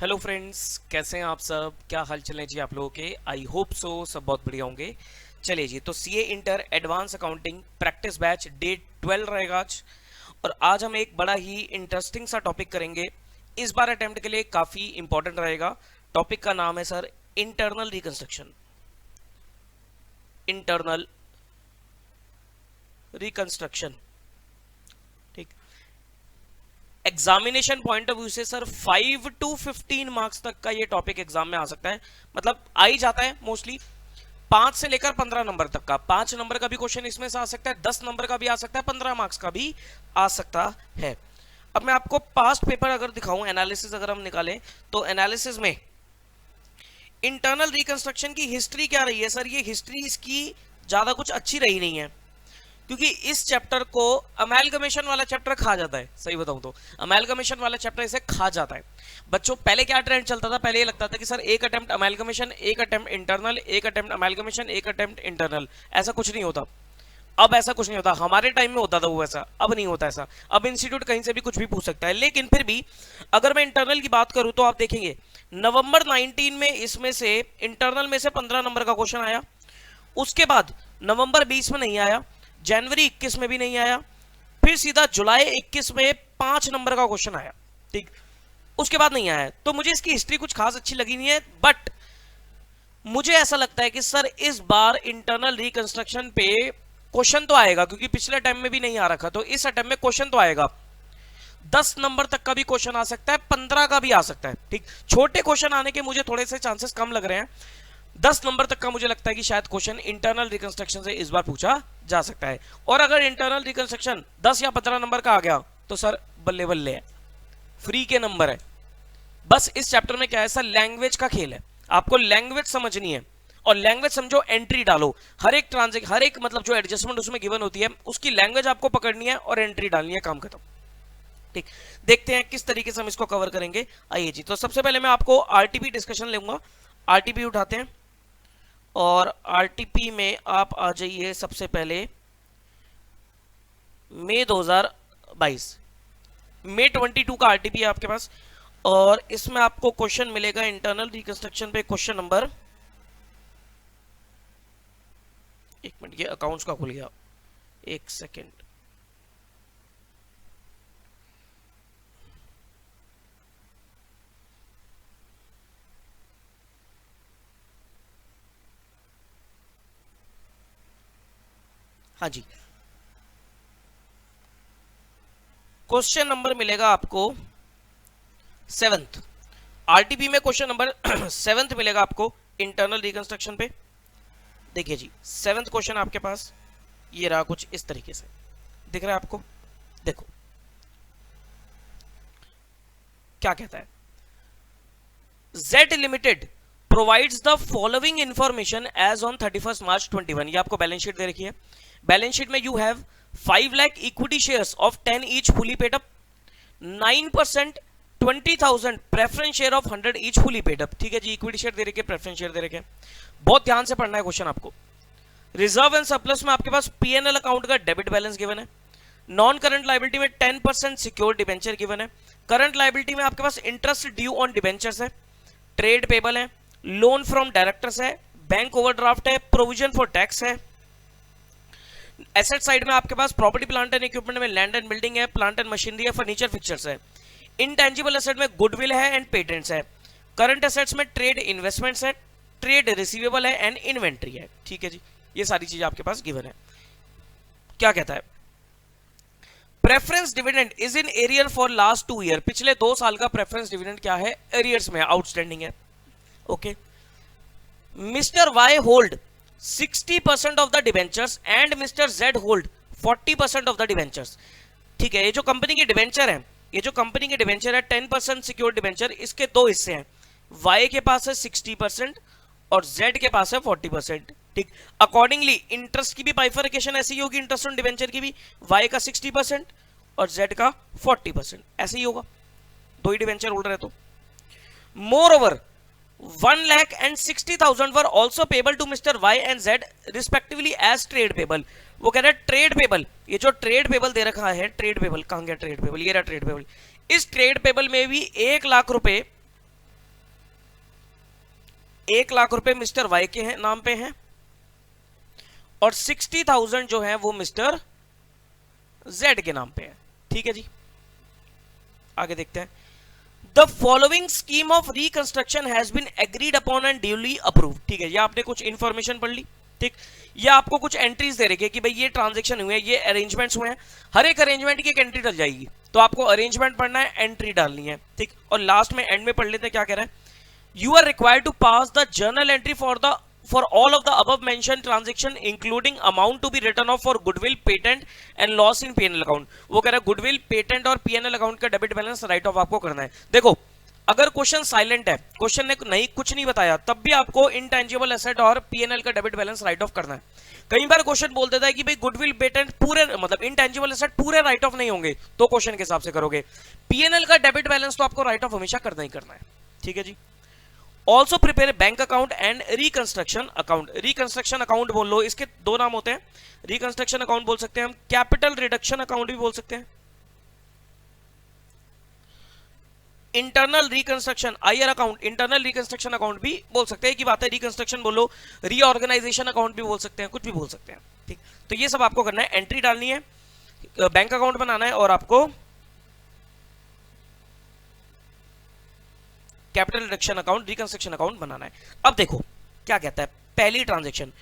Hello friends, कैसे हैं आप सब? क्या हाल चल है जी आप लोगों के? आई होप सो सब बहुत बढ़िया होंगे। चलिए जी, तो CA inter advance accounting practice batch day 12 रहेगा आज। और आज हम एक बड़ा ही इंटरेस्टिंग सा टॉपिक करेंगे। इस बार अटेम्प्ट के लिए काफ़ी इंपॉर्टेंट रहेगा। टॉपिक का नाम है sir internal reconstruction. Internal reconstruction, ठीक। एग्जामिनेशन पॉइंट ऑफ व्यू से सर 5 to 15 मार्क्स तक का ये टॉपिक एग्जाम में आ सकता है। मतलब आ ही जाता है मोस्टली 5 से लेकर 15 नंबर तक का। 5 नंबर का भी क्वेश्चन इसमें से आ सकता है, 10 नंबर का भी आ सकता है, 15 मार्क्स का भी आ सकता है। अब मैं आपको पास्ट पेपर अगर दिखाऊं, एनालिसिस अगर हम निकालें, तो एनालिसिस में इंटरनल रिकंस्ट्रक्शन की हिस्ट्री क्या रही है सर? ये हिस्ट्री इसकी ज्यादा कुछ अच्छी रही नहीं है, क्योंकि इस चैप्टर को अमेलगमेशन वाला चैप्टर खा जाता है। सही बताऊं तो अमेलगमेशन वाला चैप्टर इसे खा जाता है। बच्चों, पहले क्या ट्रेंड चलता था? पहले ये लगता था कि सर एक अटेम्प्ट अमेलगमेशन, एक अटेम्प्ट इंटरनल, एक अटेम्प्ट अमेलगमेशन, एक अटेम्प्ट इंटरनल। ऐसा कुछ नहीं होता। अब ऐसा कुछ नहीं होता। हमारे टाइम में होता था वो ऐसा, अब नहीं होता ऐसा। अब इंस्टीट्यूट कहीं से भी कुछ भी पूछ सकता है। लेकिन फिर भी अगर मैं इंटरनल की बात करूं तो आप देखेंगे नवंबर 19 में इसमें से इंटरनल में से 15 नंबर का क्वेश्चन आया। उसके बाद नवंबर 20 में नहीं आया, जनवरी 21 में भी नहीं आया, फिर सीधा जुलाई 21 में 5 नंबर का क्वेश्चन आया, ठीक। उसके बाद नहीं आया। तो मुझे इसकी हिस्ट्री कुछ खास अच्छी लगी नहीं है, बट मुझे ऐसा लगता है कि सर इस बार इंटरनल रिकंस्ट्रक्शन पे क्वेश्चन तो आएगा, क्योंकि पिछले टाइम में भी नहीं आ रखा, तो इस अटेम्प्ट में क्वेश्चन तो आएगा। 10 नंबर तक का भी क्वेश्चन आ सकता है, 15 का भी आ सकता है, ठीक। छोटे क्वेश्चन आने के मुझे थोड़े से चांसेस कम लग रहे हैं। 10 नंबर तक का मुझे लगता है कि शायद क्वेश्चन इंटरनल रिकंस्ट्रक्शन से इस बार पूछा जा सकता है। और अगर इंटरनल रिकंस्ट्रक्शन 10 या 15 नंबर का आ गया तो सर बल्ले बल्ले है, फ्री के नंबर है। बस इस चैप्टर में क्या है सर, लैंग्वेज का खेल है। आपको लैंग्वेज समझनी है, और लैंग्वेज समझो, एंट्री डालो। हर एक ट्रांजेक्शन, हर एक मतलब जो एडजस्टमेंट उसमें गिवन होती है, उसकी लैंग्वेज आपको पकड़नी है और एंट्री डालनी है, काम खत्म, ठीक। देखते हैं किस तरीके से हम इसको कवर करेंगे। आइए जी, तो सबसे पहले मैं आपको आरटीपी डिस्कशन लूंगा। आरटीपी उठाते हैं, और आरटीपी में आप आ जाइए सबसे पहले मई 2022, मई 22 का आरटीपी है आपके पास। और इसमें आपको क्वेश्चन मिलेगा इंटरनल रिकंस्ट्रक्शन पे, क्वेश्चन नंबर, एक मिनट, ये अकाउंट्स का खुल गया, एक सेकेंड। हाँ जी, क्वेश्चन नंबर मिलेगा आपको 7th। आरटीपी में क्वेश्चन नंबर 7th मिलेगा आपको इंटरनल रिकंस्ट्रक्शन पे। देखिए जी, 7th क्वेश्चन आपके पास ये रहा, कुछ इस तरीके से दिख रहा है आपको। देखो क्या कहता है, Z limited provides the following information as on 31 March 21। ये आपको बैलेंस शीट दे रखी है। बैलेंस शीट में you have 5 lakh equity shares of 10 each fully paid up, 9% 20,000 preference share of 100 each fully paid up. ठीक है जी, इक्विटी शेयर दे रखे, preference share दे रखे। बहुत ध्यान से पढ़ना है क्वेश्चन आपको। रिजर्व एंड सरप्लस में आपके पास पीएनएल अकाउंट का डेबिट बैलेंस गिवन है। नॉन करंट लाइबिलिटी में 10% सिक्योर्ड डिबेंचर गिवन है। करंट लाइबिलिटी में आपके पास इंटरेस्ट ड्यू ऑन डिबेंचर्स है, ट्रेड पेबल है, लोन फ्रॉम डायरेक्टर्स है, बैंक ओवरड्राफ्ट है, प्रोविजन फॉर टैक्स है। एसेट साइड में आपके पास प्रॉपर्टी प्लांट एंड इक्विपमेंट में लैंड एंड बिल्डिंग है, प्लांट एंड मशीनरी है, फर्नीचर फिक्चर्स है। इनटेंजिबल एसेट में गुडविल है एंड पेटेंट्स है। करंट एसेट्स में ट्रेड इन्वेस्टमेंट्स है, ट्रेड रिसीवेबल है एंड इन्वेंट्री है। ठीक है जी, ये सारी चीजें आपके पास गिवन है। क्या कहता है, preference dividend is in arrear for last 2 year. पिछले 2 साल का प्रेफरेंस डिविडेंड क्या है, एरियर्स में, आउटस्टैंडिंग है। Okay, mister Y hold 60% of the debentures and mister Z hold 40% of the debentures. ठीक है, ये जो कंपनी की डिवेंचर है, ये जो कंपनी की डिवेंचर है 10% सिक्योर डिवेंचर, इसके 2 हिस्से हैं। वाई के पास है 60% और जेड के पास है 40%। ठीक, अकॉर्डिंगली इंटरेस्ट की भी बाइफरकेशन ऐसी होगी, इंटरेस्ट ऑन डिवेंचर की भी, वाई का 60% और जेड का 40%, ऐसे ही होगा, 2 ही डिवेंचर होल्डर है तो। Moreover 1,60,000 were also payable to mister Y and Z respectively as trade payable. वो कह रहा है ट्रेड पेबल, ये जो ट्रेड पेबल दे रखा है, ट्रेड पेबल कहां गया, ट्रेड पेबल, ये रहा ट्रेड पेबल। इस ट्रेड पेबल में भी 1 लाख रुपए 1,00,000 रुपए मिस्टर वाई के हैं नाम पे हैं और 60,000 जो है वो मिस्टर जेड के नाम पे है। ठीक है जी, आगे देखते हैं। The following scheme of reconstruction has been agreed upon and duly approved. ठीक है, ये आपने कुछ इंफॉर्मेशन पढ़ ली। ठीक, ये आपको कुछ एंट्रीज दे रही है कि भाई ये ट्रांजेक्शन हुए हैं, ये अरेंजमेंट्स हुए हैं, हर एक अरेंजमेंट की एक एंट्री डल जाएगी। तो आपको अरेंजमेंट पढ़ना है, एंट्री डालनी है। ठीक, और लास्ट में एंड में पढ़ लेते हैं क्या कह रहा है। You are required to pass the journal entry for all of the above mentioned transaction including amount to be written off for goodwill, patent and loss in P&L account। वो कह रहा है goodwill, patent और P&L account का debit balance write of आपको करना है। देखो, अगर क्वेश्चन साइलेंट है, क्वेश्चन ने नहीं कुछ नहीं बताया, तब भी आपको इंटेंजिबल एसेट और P&L का डेबिट बैलेंस राइट ऑफ करना है। कई बार क्वेश्चन बोल देता है कि भाई गुडविल, पेटेंट पूरे मतलब इंटेंजिबल एसेट पूरे राइट ऑफ नहीं होंगे, तो क्वेश्चन के हिसाब से करोगे। P&L का डेबिट बैलेंस तो आपको राइट ऑफ हमेशा करना ही करना है। ठीक है जी। Also prepare bank account and reconstruction account. Reconstruction account बोल लो, इसके दो नाम होते हैं। रिकंस्ट्रक्शन अकाउंट बोल सकते हैं हम, कैपिटल रिडक्शन अकाउंट भी बोल सकते हैं, internal reconstruction IR account, internal reconstruction account भी बोल सकते हैं। की बात है, रिकंस्ट्रक्शन बोलो, रीऑर्गेनाइजेशन अकाउंट भी बोल सकते हैं, कुछ भी बोल सकते हैं। ठीक, तो ये सब आपको करना है, एंट्री डालनी है, बैंक अकाउंट बनाना है और आपको capital reduction account, reconstruction account बनाना है। अब देखो क्या कहता है, पहली transaction,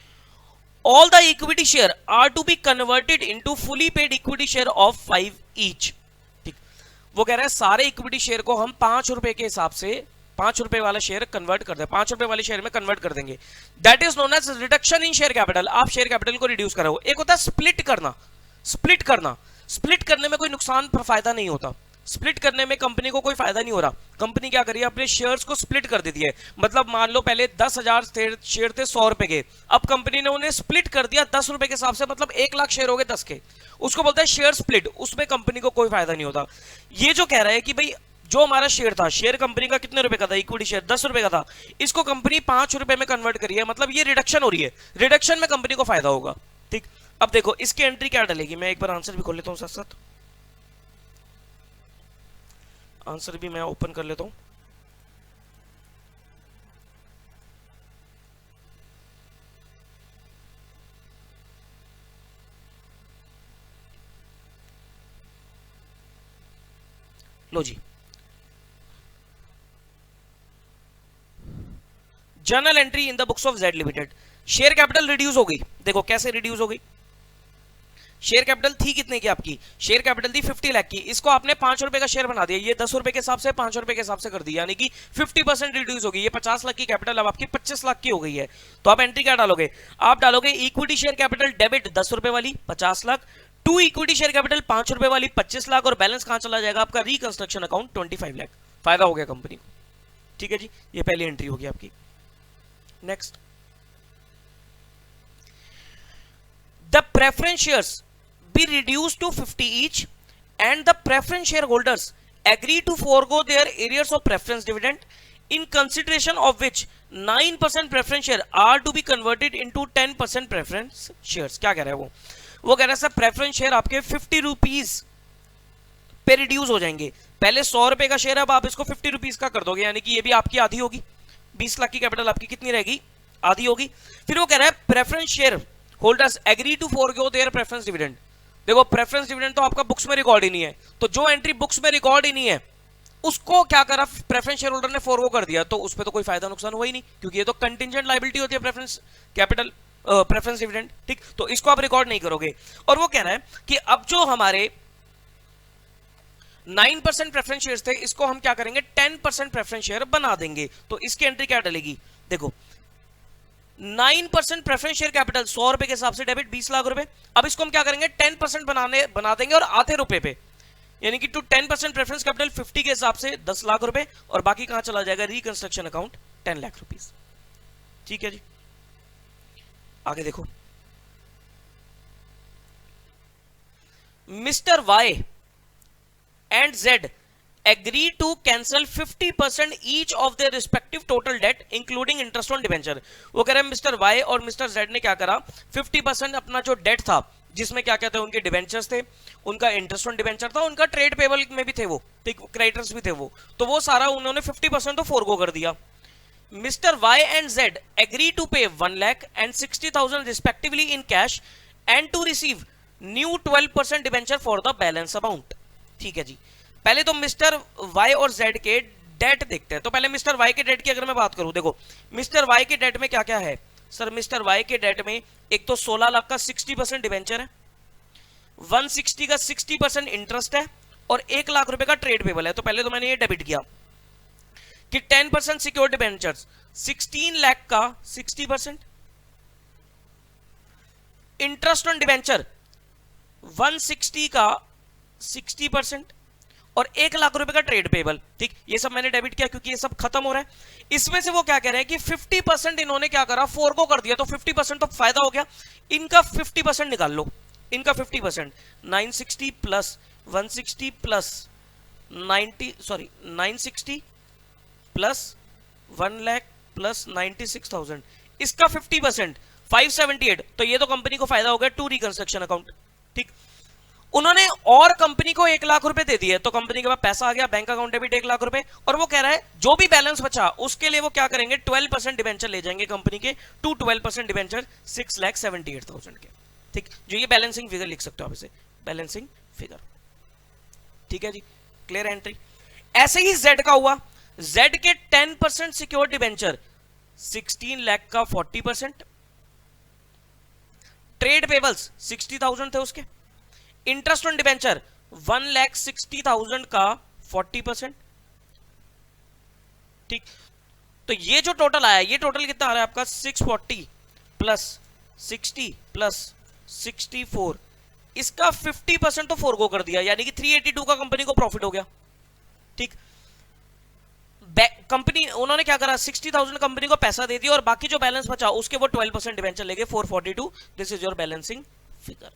all the equity share are to be converted into fully paid equity share of 5 each. ठीक, वो कह रहा है सारे इक्विटी शेयर को हम 5 रुपए के हिसाब से 5 रुपए वाला शेयर कन्वर्ट कर दें, 5 रुपए वाले शेयर में कन्वर्ट कर देंगे। That is known as reduction in share capital. आप शेयर कैपिटल को रिड्यूस करो। एक होता है स्प्लिट करना, स्प्लिट करना, स्प्लिट करने में कोई नुकसान फायदा नहीं होता। स्प्लिट करने में कंपनी को कोई फायदा नहीं हो रहा। कंपनी क्या करी है, अपने शेयर्स को स्प्लिट कर देती है। मतलब मान लो पहले 10,000 शेयर थे 100 रुपए के, अब कंपनी ने उन्हें स्प्लिट कर दिया 10 रुपए के हिसाब से, मतलब 1,00,000 शेयर हो गए 10 के। उसको बोलता है शेयर स्प्लिट, उसमें कंपनी को कोई फायदा नहीं होता। ये जो कह रहा है कि भाई जो हमारा शेयर था, शेयर कंपनी का कितने रुपए का था, इक्विटी शेयर 10 रुपए का था, इसको कंपनी 5 रुपए में कन्वर्ट करी है, मतलब ये रिडक्शन हो रही है, रिडक्शन में कंपनी को फायदा होगा। ठीक, अब देखो इसकी एंट्री क्या डलेगी, मैं एक बार आंसर भी खोल लेता हूं साथ साथ, आंसर भी मैं ओपन कर लेता हूं। लो जी, journal entry in the books of Z Limited. Share capital reduce हो गई। देखो कैसे रिड्यूस हो गई, शेयर कैपिटल थी कितने की आपकी, शेयर कैपिटल थी 50 लाख की, इसको आपने 5 रुपए का शेयर बना दिया, ये 10 रुपए के हिसाब से 5 रुपए के हिसाब से कर दिया, यानी कि 50% रिड्यूस हो गई। ये 50 लाख की कैपिटल अब आपकी 25 लाख की हो गई है। तो आप एंट्री क्या डालोगे, आप डालोगे इक्विटी शेयर कैपिटल डेबिट 10 रुपए वाली 50 lakh, to equity share capital 5 रुपए वाली 25 लाख, और बैलेंस कहां चला जाएगा आपका, रिकंस्ट्रक्शन अकाउंट 25 लाख। फायदा हो गया कंपनी को। ठीक है जी, ये पहली एंट्री होगी आपकी। Next, the preference shares be reduced to 50 each and the preference shareholders agree to forego their arrears of preference dividend in consideration of which 9% preference share are to be converted into 10% preference shares। क्या कह रहा है वो कह रहा है sir preference share आपके 50 rupees पे रिड्यूस हो जाएंगे। पहले 100 रुपए का शेयर, अब आप इसको 50 रुपीज का कर दोगे, यानी कि ये भी आपकी आधी होगी। 20 लाख की कैपिटल आपकी कितनी रहेगी, आधी होगी। फिर वो कह रहा है preference shareholders agree to forgo their preference dividend. देखो प्रेफरेंस डिविडेंड तो आपका बुक्स में रिकॉर्ड ही नहीं है, तो जो एंट्री बुक्स में रिकॉर्ड ही नहीं है उसको क्या करा, प्रेफरेंस शेयर होल्डर ने फॉरगो कर दिया, तो उस पर तो कोई फायदा नुकसान हुआ ही नहीं, क्योंकि ये तो कंटिंजेंट लायबिलिटी होती है प्रेफरेंस कैपिटल, प्रेफरेंस डिविडेंड। ठीक, तो इसको आप रिकॉर्ड नहीं करोगे। और वो कह रहा है कि अब जो हमारे 9% प्रेफरेंस शेयर्स थे, इसको हम क्या करेंगे 10% प्रेफरेंस शेयर बना देंगे। तो इसकी एंट्री क्या डलेगी, देखो 9% प्रेफरेंस शेयर कैपिटल 100 रुपए के हिसाब से डेबिट 20 लाख रुपए, अब इसको हम क्या करेंगे 10% बना देंगे और आधे रुपए पे, यानी कि टू 10% प्रेफरेंस कैपिटल 50 के हिसाब से 10 लाख रुपए, और बाकी कहां चला जाएगा, रिकंस्ट्रक्शन अकाउंट 10 लाख रुपीस। ठीक है जी, आगे देखो, mister Y and Z agree to cancel 50% each of their respective total debt including interest on debenture। वो कह रहे हैं मिस्टर वाई और मिस्टर जेड ने क्या करा, 50% अपना जो डेट था, जिसमें क्या कहते हैं उनके डिबेंचर्स थे, उनका इंटरेस्ट ऑन डिबेंचर था, उनका ट्रेड पेबल में भी थे वो, क्रेडिटर्स भी थे वो, तो वो सारा उन्होंने 50% तो फोरगो कर दिया। Mr. Y and Z agree to pay 1 lakh and 60,000 respectively in cash and to receive new 12% debenture for the balance amount. ठीक है जी, पहले तो मिस्टर वाई और जेड के डेट देखते हैं। तो पहले मिस्टर वाई के डेट की अगर मैं बात करूं, देखो मिस्टर वाई के डेट में क्या क्या है सर। मिस्टर वाई के डेट में एक तो 16 लाख का 60% डिबेंचर है, 160 का 60% इंटरेस्ट है और 1 लाख रुपए का ट्रेड पेबल है। तो पहले तो मैंने ये डेबिट किया कि 10% सिक्योर्ड डिबेंचर्स 16 लाख का 60%, इंटरेस्ट ऑन डिबेंचर 160 का 60% और 1 लाख रुपए का ट्रेड पेबल। ठीक, ये सब मैंने डेबिट किया क्योंकि ये सब खत्म हो रहा है। इसमें से वो क्या कह रहे हैं कि 50% इन्होंने क्या करा, 4 को कर दिया, तो 50% तो फायदा हो गया। इनका 50% निकाल लो, इनका 50% 960 plus 160 plus 960 plus 1 lakh plus 96,000, इसका 50% 578। तो ये तो कंपनी को फायदा हो गया टू रिकंस्ट्रक्शन अकाउंट। ठीक, उन्होंने और कंपनी को 1 लाख रुपए दे दिए, तो कंपनी के पास पैसा आ गया, बैंक अकाउंट डेबिट 1 लाख रुपए, और वो कह रहा है जो भी बैलेंस बचा उसके लिए वो क्या करेंगे, 12% डिबेंचर ले जाएंगे कंपनी के, टू 12% डिबेंचर 6,78,000 के। ठीक, जो ये बैलेंसिंग फिगर लिख सकते हो आप इसे, बैलेंसिंग फिगर। ठीक है जी, क्लियर एंट्री। ऐसे ही जेड का हुआ, जेड के 10% सिक्योर डिबेंचर 16 लाख का 40%, ट्रेड पेबल्स 60,000 थे उसके, इंटरेस्ट ऑन डिबेंचर 1,60,000 का 40%। ठीक, तो ये जो टोटल आया, ये टोटल कितना आ रहा है आपका 640 प्लस 60 प्लस 64, इसका 50% तो 4 को कर दिया, यानी कि 382 का कंपनी को प्रॉफिट हो गया। ठीक, कंपनी उन्होंने क्या करा, 60,000 कंपनी को पैसा दे दिया और बाकी जो बैलेंस बचा उसके वो 12% डिबेंचर लेके 442। This is your balancing figure.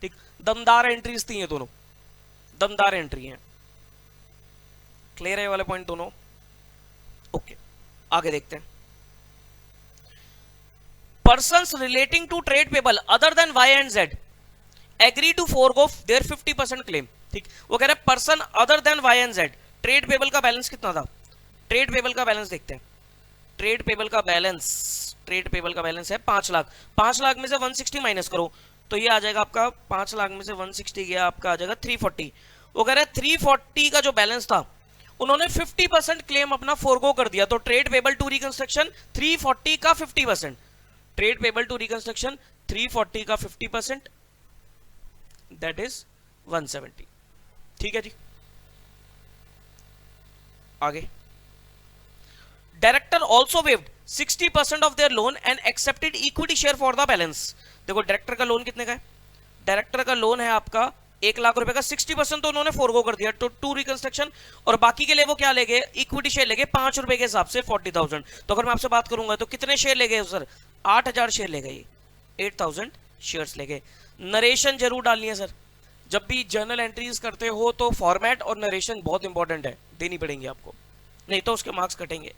ठीक, दमदार एंट्रीज थी ये दोनों, दमदार एंट्री हैं। क्लियर है ये वाले पॉइंट दोनों? ओके, आगे देखते हैं। Persons relating to trade payable other than Y and Z agree to forgo their 50% claim. ठीक, वो कह रहे हैं person other than Y and Z, trade payable का बैलेंस कितना था, ट्रेड पेबल का बैलेंस देखते हैं। ट्रेड पेबल का बैलेंस है 5 लाख। 5 लाख में से 160 माइनस करो तो ये आ जाएगा आपका, 5 लाख में से 160 गया आपका, आ जाएगा 340। वो कह रहे हैं 340 का जो बैलेंस था उन्होंने 50% क्लेम अपना फोरगो कर दिया, तो ट्रेड पेबल टू रिकंस्ट्रक्शन 340 का 50%, ट्रेड पेबल टू रिकंस्ट्रक्शन 340 का 50%, दैट इज 170। ठीक है जी, आगे। Director also waived 60% of their loan and accepted equity share for the balance. देखो डायरेक्टर का लोन कितने का है, डायरेक्टर का लोन है आपका 1 लाख रुपए का, 60% तो उन्होंने फोरगो कर दिया टू रिकंस्ट्रक्शन, और बाकी के लिए वो क्या ले गए, इक्विटी शेयर ले गए 5 रुपए के हिसाब से 40,000। तो अगर मैं आपसे बात करूंगा तो कितने शेयर ले गए सर, 8,000 शेयर ले गए, 8,000 शेयर्स ले गए। नरेशन जरूर डालनी है सर, जब भी जर्नल एंट्रीज करते हो तो फॉर्मेट और नरेशन बहुत इंपॉर्टेंट है, देनी पड़ेंगी आपको, नहीं तो उसके मार्क्स कटेंगे।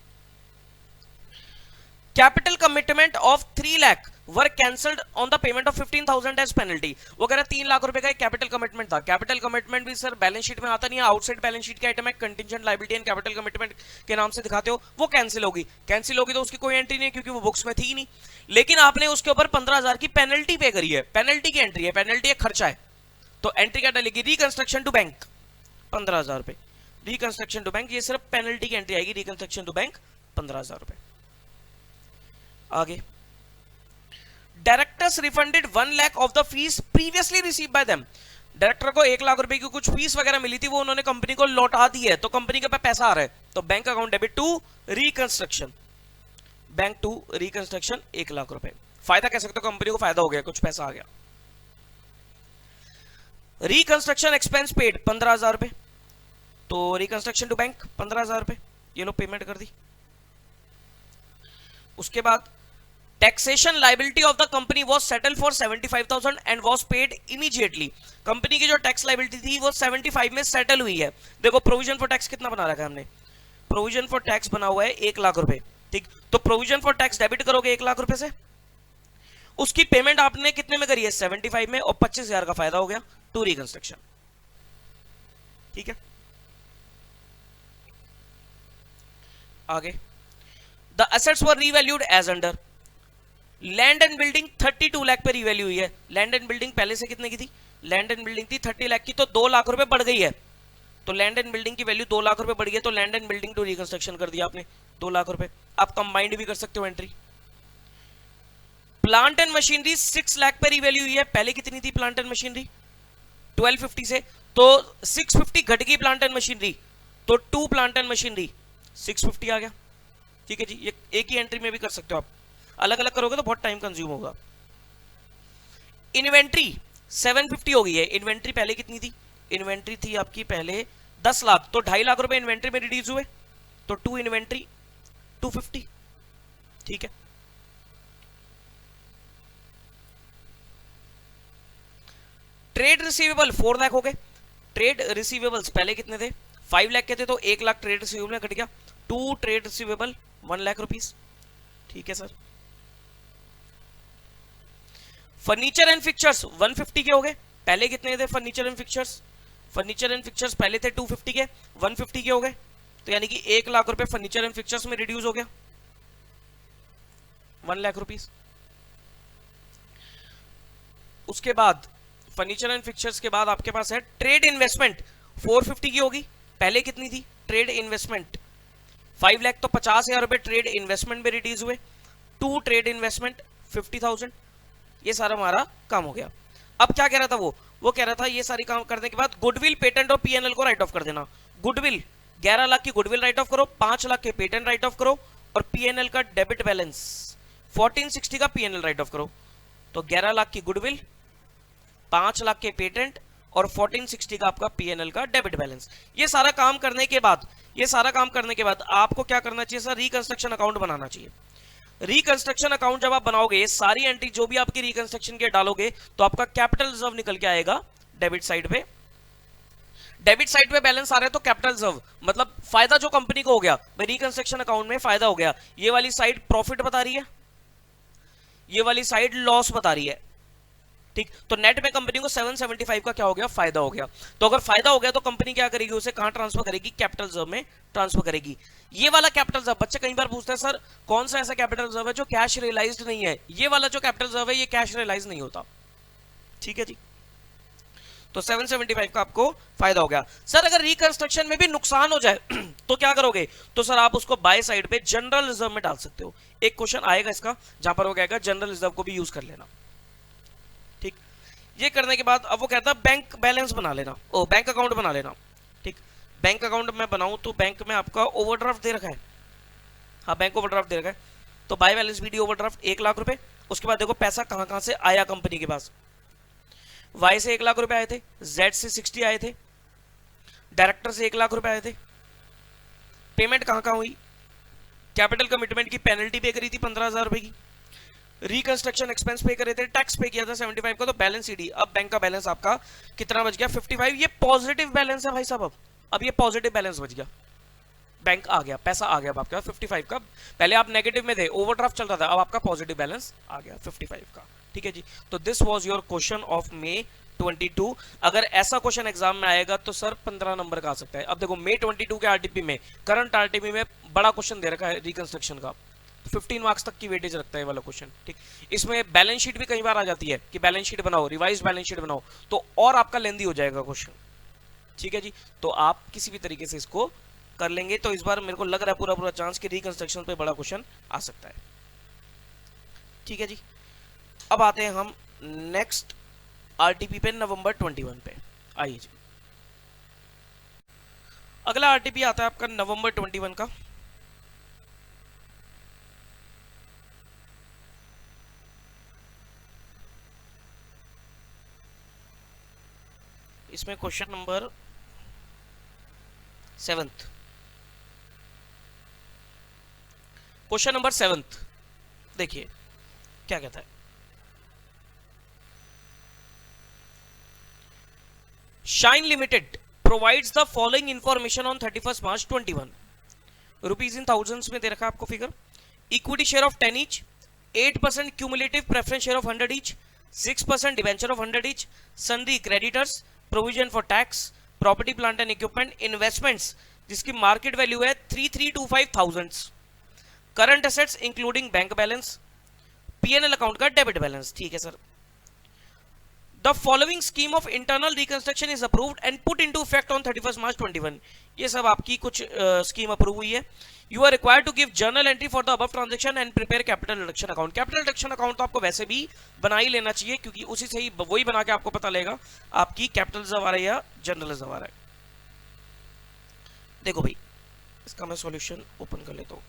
Capital commitment of 3 lakh were cancelled on the payment of 15,000 as penalty. वो कह रहा है 3 लाख रुपए का एक कैपिटल कमिटमेंट था। कैपिटल कमिटमेंट भी सर बैलेंस शीट में आता नहीं है, आउटसाइड बैलेंस शीट का आइटम है, contingent liability and capital commitment के नाम से दिखाते हो, वो कैंसिल होगी। कैंसिल होगी तो उसकी कोई एंट्री नहीं है क्योंकि वो बुक्स में थी ही नहीं, लेकिन आपने उसके ऊपर 15,000 की पेनल्टी पे करी है, पेनल्टी की एंट्री है, पेनल्टी एक खर्चा है, तो एंट्री क्या डालेगी, रिकंस्ट्रक्शन टू बैंक 15,000 रुपए, रिकंस्ट्रक्शन टू बैंक, ये सिर्फ पेनल्टी की एंट्री आएगी, रिकंस्ट्रक्शन टू बैंक 15,000 रुपए। आगे, directors refunded 1 lakh of the fees previously receive by them. Director को 1 लाख रुपए की कुछ फीस वगैरह मिली थी, वो उन्होंने कंपनी को लौटा दी है, तो कंपनी के पास पैसा आ रहा है, तो bank account debit to reconstruction, bank to reconstruction 1 lakh रुपए। फायदा कह सकते हो, कंपनी को फायदा हो गया, कुछ पैसा आ गया। रिकंस्ट्रक्शन एक्सपेंस पेड 15,000 रुपए, तो रिकंस्ट्रक्शन टू बैंक 15,000 रुपए, ये लो पेमेंट कर दी। उसके बाद taxation liability of the company was settle for 75,000 and was paid immediately. Company की जो टैक्स लायबिलिटी थी वो 75 में सेटल हुई है। देखो प्रोविजन फॉर टैक्स कितना बना रखा है हमने, प्रोविजन फॉर टैक्स बना हुआ है 1 लाख रुपए। ठीक, तो प्रोविजन फॉर टैक्स डेबिट करोगे 1 लाख रुपए से, उसकी पेमेंट आपने कितने में करी है, 75 में, और 25,000 का फायदा हो गया टू रिकंस्ट्रक्शन। ठीक है, आगे। The assets were revalued as under. Land and building 32 lakh पे रीवैल्यू हुई है। लैंड एंड बिल्डिंग पहले से कितने की थी? लैंड एंड बिल्डिंग थी 30 लाख की, तो 2 लाख रुपए बढ़ गई है। तो लैंड एंड बिल्डिंग की वैल्यू 2 लाख रुपए बढ़ गई है, तो land and building to reconstruction कर दिया आपने 2 लाख रुपए। आप कंबाइंड भी कर सकते हो entry. Plant and machinery 6 lakh पे रीवैल्यू हुई है। पहले कितनी थी प्लांट एंड मशीनरी? 1250 से, तो 650 घट गई प्लांट एंड मशीनरी, तो 2 प्लांट एंड मशीनरी 650 आ गया। ठीक है जी, ये एक ही एंट्री में भी कर सकते हो आप, अलग अलग करोगे तो बहुत टाइम कंज्यूम होगा। इन्वेंट्री 750 हो गई है। इन्वेंट्री पहले कितनी थी? इन्वेंट्री थी आपकी पहले 10 लाख, तो 2.5 लाख रुपए इन्वेंट्री में रिड्यूस हुए, तो 2 इन्वेंट्री 250। ठीक है, ट्रेड रिसीवेबल 4 लाख हो गए। ट्रेड रिसीवेबल्स पहले कितने थे? 5 लाख के थे, तो 1 लाख ट्रेड रिसीवेबल में कट गया। 2 ट्रेड रिसीवेबल 1 लाख रुपीस। ठीक है सर। फर्नीचर एंड फिक्चर्स 150 के हो गए। पहले कितने थे furniture and fixtures? Furniture and fixtures पहले थे 250 के, 150 के हो गए, तो यानी कि 1 लाख रुपए फर्नीचर एंड फिक्चर्स में रिड्यूस हो गया, 1 लाख रुपीस। उसके बाद फर्नीचर एंड फिक्चर्स के बाद आपके पास है ट्रेड इन्वेस्टमेंट 450 की होगी। पहले कितनी थी ट्रेड इन्वेस्टमेंट? 5 लाख, तो 50,000 रुपए ट्रेड इन्वेस्टमेंट में रिड्यूस हुए, 2 ट्रेड इन्वेस्टमेंट 50,000। ये सारा हमारा काम हो गया। अब क्या कह रहा था वो कह रहा था ये सारी काम करने के बाद गुडविल, पेटेंट और पीएनएल को राइट ऑफ कर देना। गुडविल 11 लाख की गुडविल राइट ऑफ करो, 5 लाख के पेटेंट राइट ऑफ करो, और पीएनएल का डेबिट बैलेंस 1460 का पीएनएल राइट ऑफ करो। तो 11 लाख की गुडविल, 5 लाख के पेटेंट और 1460 का आपका पीएनएल का डेबिट बैलेंस। ये सारा काम करने के बाद आपको क्या करना चाहिए सर? रिकंस्ट्रक्शन अकाउंट बनाना चाहिए। रिकंस्ट्रक्शन अकाउंट जब आप बनाओगे, ये सारी एंट्री जो भी आपकी रिकंस्ट्रक्शन के डालोगे, तो आपका कैपिटल रिजर्व निकल के आएगा डेबिट साइड पे। डेबिट साइड पे बैलेंस आ रहा है तो कैपिटल रिजर्व मतलब फायदा जो कंपनी को हो गया भाई, रिकंस्ट्रक्शन अकाउंट में फायदा हो गया। ये वाली साइड प्रॉफिट बता रही है, ये वाली साइड लॉस बता रही है। ठीक, तो नेट में कंपनी को 775 का क्या हो गया? फायदा हो गया। तो अगर फायदा हो गया तो कंपनी क्या करेगी? उसे कहां ट्रांसफर करेगी? कैपिटल रिजर्व में ट्रांसफर करेगी। ये वाला कैपिटल रिजर्व, बच्चे कई बार पूछते हैं सर कौन सा ऐसा कैपिटल रिजर्व है जो कैश रियलाइज्ड नहीं है? ये वाला जो कैपिटल रिजर्व है ये कैश रियलाइज नहीं होता। ठीक है जी, तो 775 का आपको फायदा हो गया। सर अगर रिकंस्ट्रक्शन में भी नुकसान हो जाए तो क्या करोगे? तो सर आप उसको बाय साइड पे जनरल रिजर्व में डाल सकते हो। एक क्वेश्चन आएगा इसका जहां पर वो कहेगा जनरल रिजर्व को भी यूज कर लेना। ठीक, ये करने के बाद अब वो कहता है बैंक बैलेंस बना लेना, ओ बैंक अकाउंट बना लेना। ठीक, बैंक अकाउंट में बनाऊं तो बैंक में आपका ओवरड्राफ्ट दे रखा है। हाँ, बैंक ओवरड्राफ्ट दे रखा है, तो by balance BD overdraft 1 lakh रुपए। उसके बाद देखो पैसा कहां कहां से आया कंपनी के पास। वाई से 1 लाख रुपए आए थे, जेड से 60 आए थे, डायरेक्टर से 1 लाख रुपए आए थे। पेमेंट कहां कहां हुई? कैपिटल कमिटमेंट की पेनल्टी पे करी थी 15,000 रुपए की, रिकंस्ट्रक्शन एक्सपेंस पे करे थे, टैक्स पे किया था 75 का, तो बैलेंस ईडी। अब बैंक का बैलेंस आपका कितना बच गया? 55। ये पॉजिटिव बैलेंस है भाई साहब। अब ये पॉजिटिव बैलेंस बच गया, बैंक आ गया, पैसा आ गया अब आपका 55 का। पहले आप नेगेटिव में थे, ओवरड्राफ्ट चल रहा था, अब आपका पॉजिटिव बैलेंस आ गया 55 का। ठीक है जी, तो this was your question of May 22। अगर ऐसा क्वेश्चन एग्जाम में आएगा तो सर 15 नंबर का आ सकता है। अब देखो May 22 के आरटीपी में, करंट आरटीपी में बड़ा क्वेश्चन दे रखा है रिकंस्ट्रक्शन का, 15 मार्क्स तक की वेटेज रखता है वाला क्वेश्चन। ठीक, इसमें बैलेंस शीट भी कई बार आ जाती है कि बैलेंस शीट बनाओ, रिवाइज बैलेंस शीट बनाओ, तो और आपका लेंदी हो जाएगा क्वेश्चन। ठीक है जी, तो आप किसी भी तरीके से इसको कर लेंगे। तो इस बार मेरे को लग रहा है पूरा पूरा चांस कि रिकंस्ट्रक्शन पे बड़ा क्वेश्चन आ सकता है। ठीक है जी, अब आते हैं हम नेक्स्ट आरटीपी पे, नवंबर 21 पे। आइए जी, अगला आरटीपी आता है आपका नवंबर 21 का। इसमें question number 7th, question number 7th देखिए क्या कहता है। Shine limited provides the following information on 31 March 21। Rupees in thousands में दे रखा है आपको figure. Equity share of 10 each, 8% cumulative preference share of 100 each, 6% debenture of 100 each, sundry creditors, provision for tax, property plant and equipment, investments जिसकी market value है 3325,000, current assets including bank balance, PNL account का debit balance. ठीक है sir. The following scheme of internal reconstruction is approved and put into effect on 31 March 21। ये सब आपकी कुछ scheme approve हुई है। You are required to give journal entry for the above transaction and prepare capital reduction account. Capital reduction account तो आपको वैसे भी बना ही लेना चाहिए, क्योंकि उसी से ही वही बना के आपको पता लगेगा आपकी कैपिटल रिजर्व आ रहा है या जनरल रिजर्व आ रहा है। देखो भाई, इसका मैं सॉल्यूशन ओपन कर लेता हूं।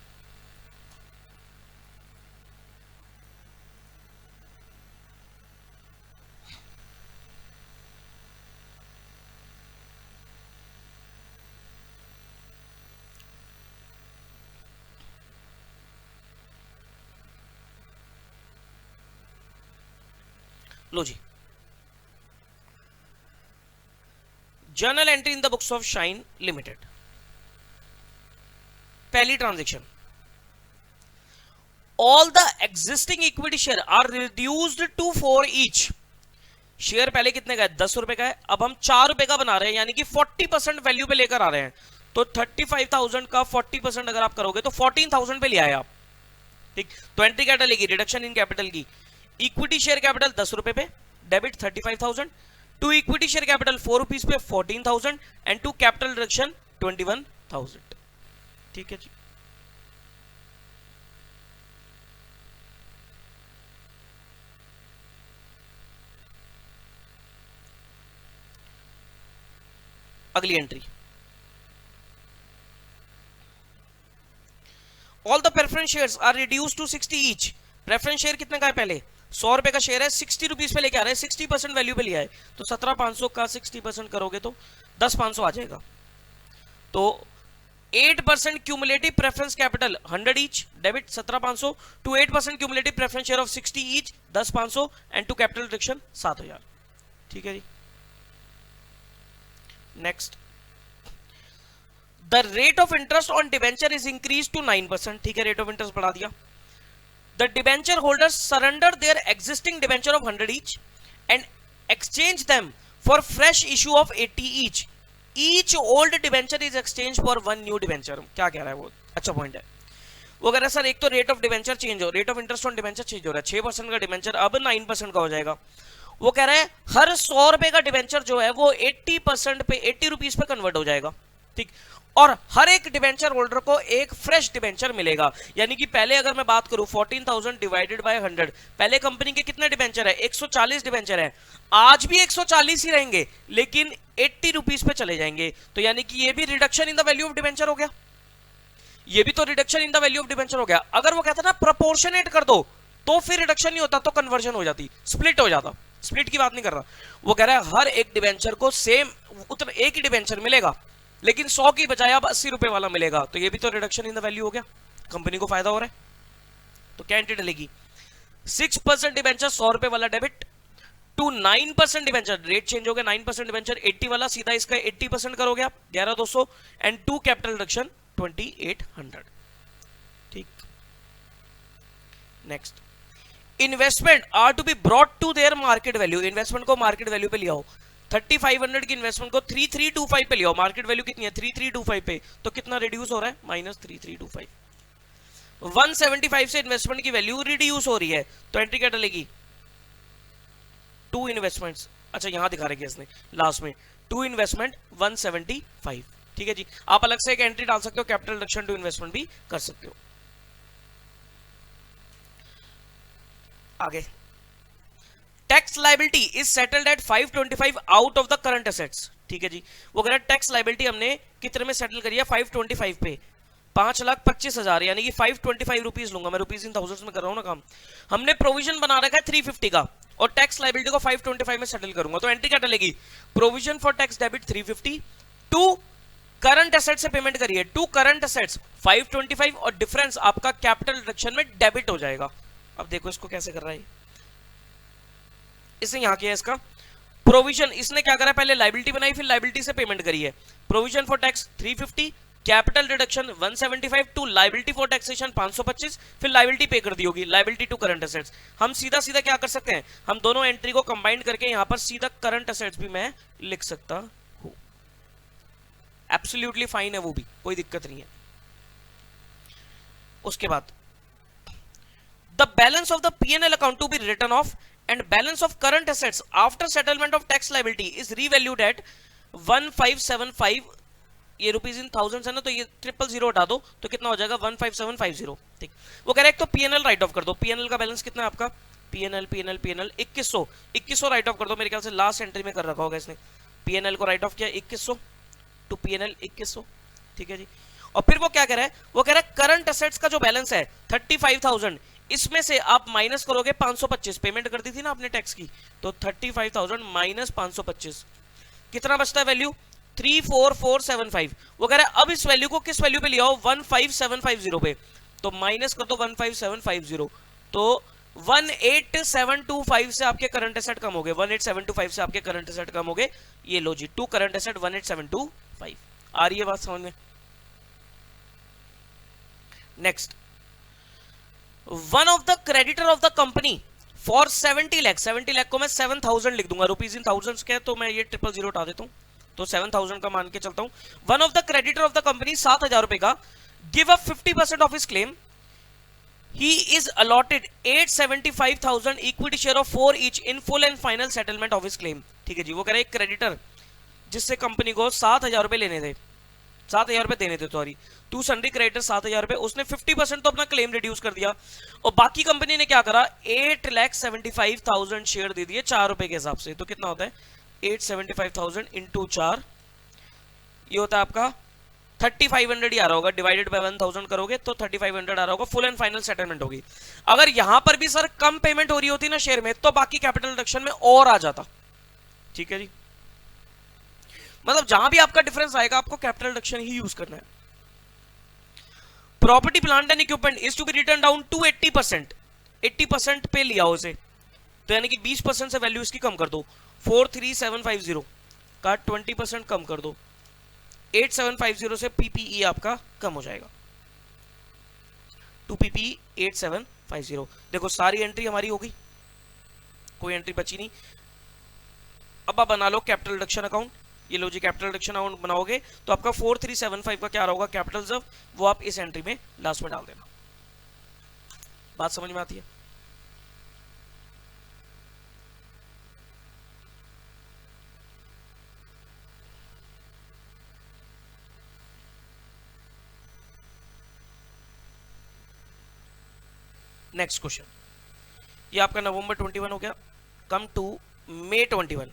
लो जी, journal entry in the books of Shine Limited. पहली transaction, all the existing equity share are reduced to 4 each. Share पहले कितने का है? 10 रुपए का है। अब हम 4 रुपए का बना रहे हैं, यानी कि 40% वैल्यू पे लेकर आ रहे हैं। तो 35,000 का 40% अगर आप करोगे तो 14,000 पे ले आए आप। ठीक, तो एंट्री क्या डलेगी? रिडक्शन इन कैपिटल की। इक्विटी शेयर कैपिटल 10 रुपए पे, debit 35,000, to equity share capital 4 rupees पे 14,000 एंड टू कैपिटल रिडक्शन 21,000। ठीक है जी। अगली entry, all the preference shares are reduced to 60 each. Preference share कितने का है? पहले 100 रुपए का शेयर है, 60 रुपीज पे लेके आ रहे हैं, 60% वैल्यू पे लिया है। तो 17,500 का 60% करोगे तो 10,500 आ जाएगा। तो 8% cumulative preference capital 100 each, debit 17,500, to 8% cumulative preference share of 60 each 10,500 and to capital reduction 7,000। ठीक है जी। Next, the rate of interest on debenture is increase to 9%। ठीक है, रेट ऑफ इंटरेस्ट बढ़ा दिया। The debenture holders surrender their existing debenture of 100 each and exchange them for fresh issue of 80 each. Each old debenture is exchange for 1 new debenture. क्या कह रहा है वो? अच्छा पॉइंट है। वो कह रहा है सर, एक तो रेट ऑफ डिबेंचर चेंज हो, rate of interest on debenture change हो रहा है। 6% का डिबेंचर अब 9% का हो जाएगा। वो कह रहा है हर 100 रुपए का डिबेंचर जो है वो 80% पे 80 रुपीज पे कन्वर्ट हो जाएगा। ठीक, और हर एक डिबेंचर होल्डर को एक फ्रेश डिबेंचर मिलेगा। यानी कि पहले अगर मैं बात करूं 14,000 डिवाइडेड बाय 100, पहले कंपनी के कितने डिबेंचर है? 140 डिबेंचर है। आज भी 140 ही रहेंगे, लेकिन 80 रुपीज पे चले जाएंगे। तो यानी कि ये भी reduction in the value of debenture हो गया। ये भी तो reduction in the value of debenture हो गया। अगर वो कहता ना प्रोपोर्शनेट कर दो, तो फिर रिडक्शन नहीं होता, तो कन्वर्जन हो जाती, स्प्लिट हो जाता। स्प्लिट की बात नहीं कर रहा। वो कह रहा है हर एक डिबेंचर को सेम उतना एक ही डिबेंचर मिलेगा, लेकिन 100 की बजाय अब 80 रुपए वाला मिलेगा। तो ये भी तो रिडक्शन इन द वैल्यू हो गया, कंपनी को फायदा हो रहा है। तो क्या एंट्री डलेगी? 6% डिबेंचर 100 रुपए वाला debit to 9% debenture, rate change हो गया। 9% डिबेंचर 80 वाला, सीधा इसका 80% करोगे आप 11,200 एंड टू कैपिटल रिडक्शन 2,800। ठीक, next, investment are to be brought to their market value. Investment को मार्केट वैल्यू पे लिया हो। 3,500 की इन्वेस्टमेंट को 3,325 पे लिया हो। मार्केट वैल्यू कितनी है? 3,325 पे। तो कितना रिड्यूस हो रहा है? -3,325। 175 से इन्वेस्टमेंट की वैल्यू रिड्यूस हो रही है, तो एंट्री क्या डलेगी? To investments. अच्छा, यहां दिखा रहे इसने लास्ट में, टू इन्वेस्टमेंट 175। ठीक है जी। आप अलग से एक एंट्री डाल सकते हो, कैपिटल रिडक्शन टू इन्वेस्टमेंट भी कर सकते हो। आगे, tax liability is settled at 525 out of the current assets. ठीक है जी। वो कह रहा है टैक्स लायबिलिटी हमने कितने में सेटल करी है? 525 पे, 5,25,000, यानी कि 525 रुपीज लूंगा मैं, रुपीज इन थाउजेंड्स में कर रहा हूं ना काम। हमने प्रोविजन बना रखा है 350 का, और टैक्स लायबिलिटी को 525 में सेटल करूंगा। तो एंट्री क्या डलेगी? Provision for tax debit 350 to current asset से पेमेंट करिए, टू करंट एसेट्स 525, और डिफरेंस आपका कैपिटल रिडक्शन में डेबिट हो जाएगा। अब देखो इसको कैसे कर रहा है। इसने यहां किया इसका प्रोविजन, इसने क्या करा? पहले लायबिलिटी बनाई, फिर लायबिलिटी से पेमेंट करी है। Provision for tax 350, capital reduction 175 to liability for taxation 525, फिर लायबिलिटी पे कर दी होगी, लायबिलिटी टू करंट एसेट्स। हम सीधा सीधा क्या कर सकते हैं? हम दोनों एंट्री को कंबाइन करके यहां पर सीधा करंट एसेट्स भी मैं लिख सकता हूं। एब्सोल्युटली फाइन है, वो भी कोई दिक्कत नहीं है। उसके बाद the balance of the P&L account to be written off and balance of current assets after settlement of tax liability is revalued at 1575, ये रुपीज इन थाउजेंड्स है ना, तो ये 000 हटा दो तो कितना हो जाएगा 15750। ठीक, वो कह रहा है एक तो पीएनएल राइट ऑफ कर दो। पीएनएल का बैलेंस कितना है आपका, पीएनएल 2100 राइट ऑफ कर दो। मेरे ख्याल से लास्ट एंट्री में कर रखा होगा इसने, पीएनएल को राइट ऑफ किया 2100 टू पीएनएल 2100। ठीक है जी, और फिर वो क्या कह रहा है, वो कह रहा है करंट एसेट्स का जो बैलेंस है 35,000, इसमें से आप माइनस करोगे 525, पेमेंट कर दी थी ना आपने टैक्स की, तो 35,000 माइनस 525 कितना बचता है वैल्यू 34475। वो कह रहा है अब इस वैल्यू को किस वैल्यू पे लिया हो 15750 पे, तो माइनस कर दो 15750, तो 18725 से आपके करंट एसेट कम हो गए, 18725 से आपके करंट एसेट कम हो गए। ये लो जी, टू करंट एसेट 18725। आ रही है बात समझ में? Next, one of the creditor of the company for 70 lakh, 70 lakh को मैं 7000 लिख दूंगा, रुपीज इन थाउजेंड्स के, तो मैं ये 000 हटा देता हूं, तो 7000 का मान के चलता हूं। One of the creditor of the company 7000 रुपए का, give up 50% of his claim, he is allotted 875,000 equity share of 4 each in full and final settlement of his claim। ठीक है जी, वो कह रहे हैं क्रेडिटर जिससे कंपनी को 7000 रुपए लेने थे, 7000 रुपए देने थे, सॉरी, टू सन्ड्री क्रेडिटर 7000 रुपए, उसने 50% तो अपना क्लेम रिड्यूस कर दिया, और बाकी कंपनी ने क्या करा 8,75,000 शेयर दे दिए 4 रुपए के हिसाब से। तो कितना होता है 875,000 इंटू 4, ये होता है आपका 3500 ही आ रहा होगा, डिवाइडेड बाय 1000 करोगे तो 3500 आ रहा होगा, फुल एंड फाइनल सेटलमेंट होगी। अगर यहां पर भी सर कम पेमेंट हो रही होती ना शेयर में, तो बाकी कैपिटल रिडक्शन में और आ जाता। ठीक है जी, मतलब जहां भी आपका डिफरेंस आएगा आपको कैपिटल रिडक्शन ही यूज करना है। Property plant and equipment is to be written down to 80%, 80% पे लिया हो उसे, तो यानी कि 20% से वैल्यू इसकी कम कर दो, 43750 का 20% कम कर दो, 8750 से पीपीई आपका कम हो जाएगा, टू पीपीई 8750। देखो सारी एंट्री हमारी हो गई, कोई एंट्री बची नहीं। अब आप बना लो कैपिटल रिडक्शन अकाउंट, ये लो जी कैपिटल रिडक्शन अकाउंट बनाओगे तो आपका 4375 का क्या होगा कैपिटल रिजर्व, वो आप इस एंट्री में लास्ट में डाल देना। बात समझ में आती है? नेक्स्ट क्वेश्चन, ये आपका नवंबर 21 हो गया, come to May 21।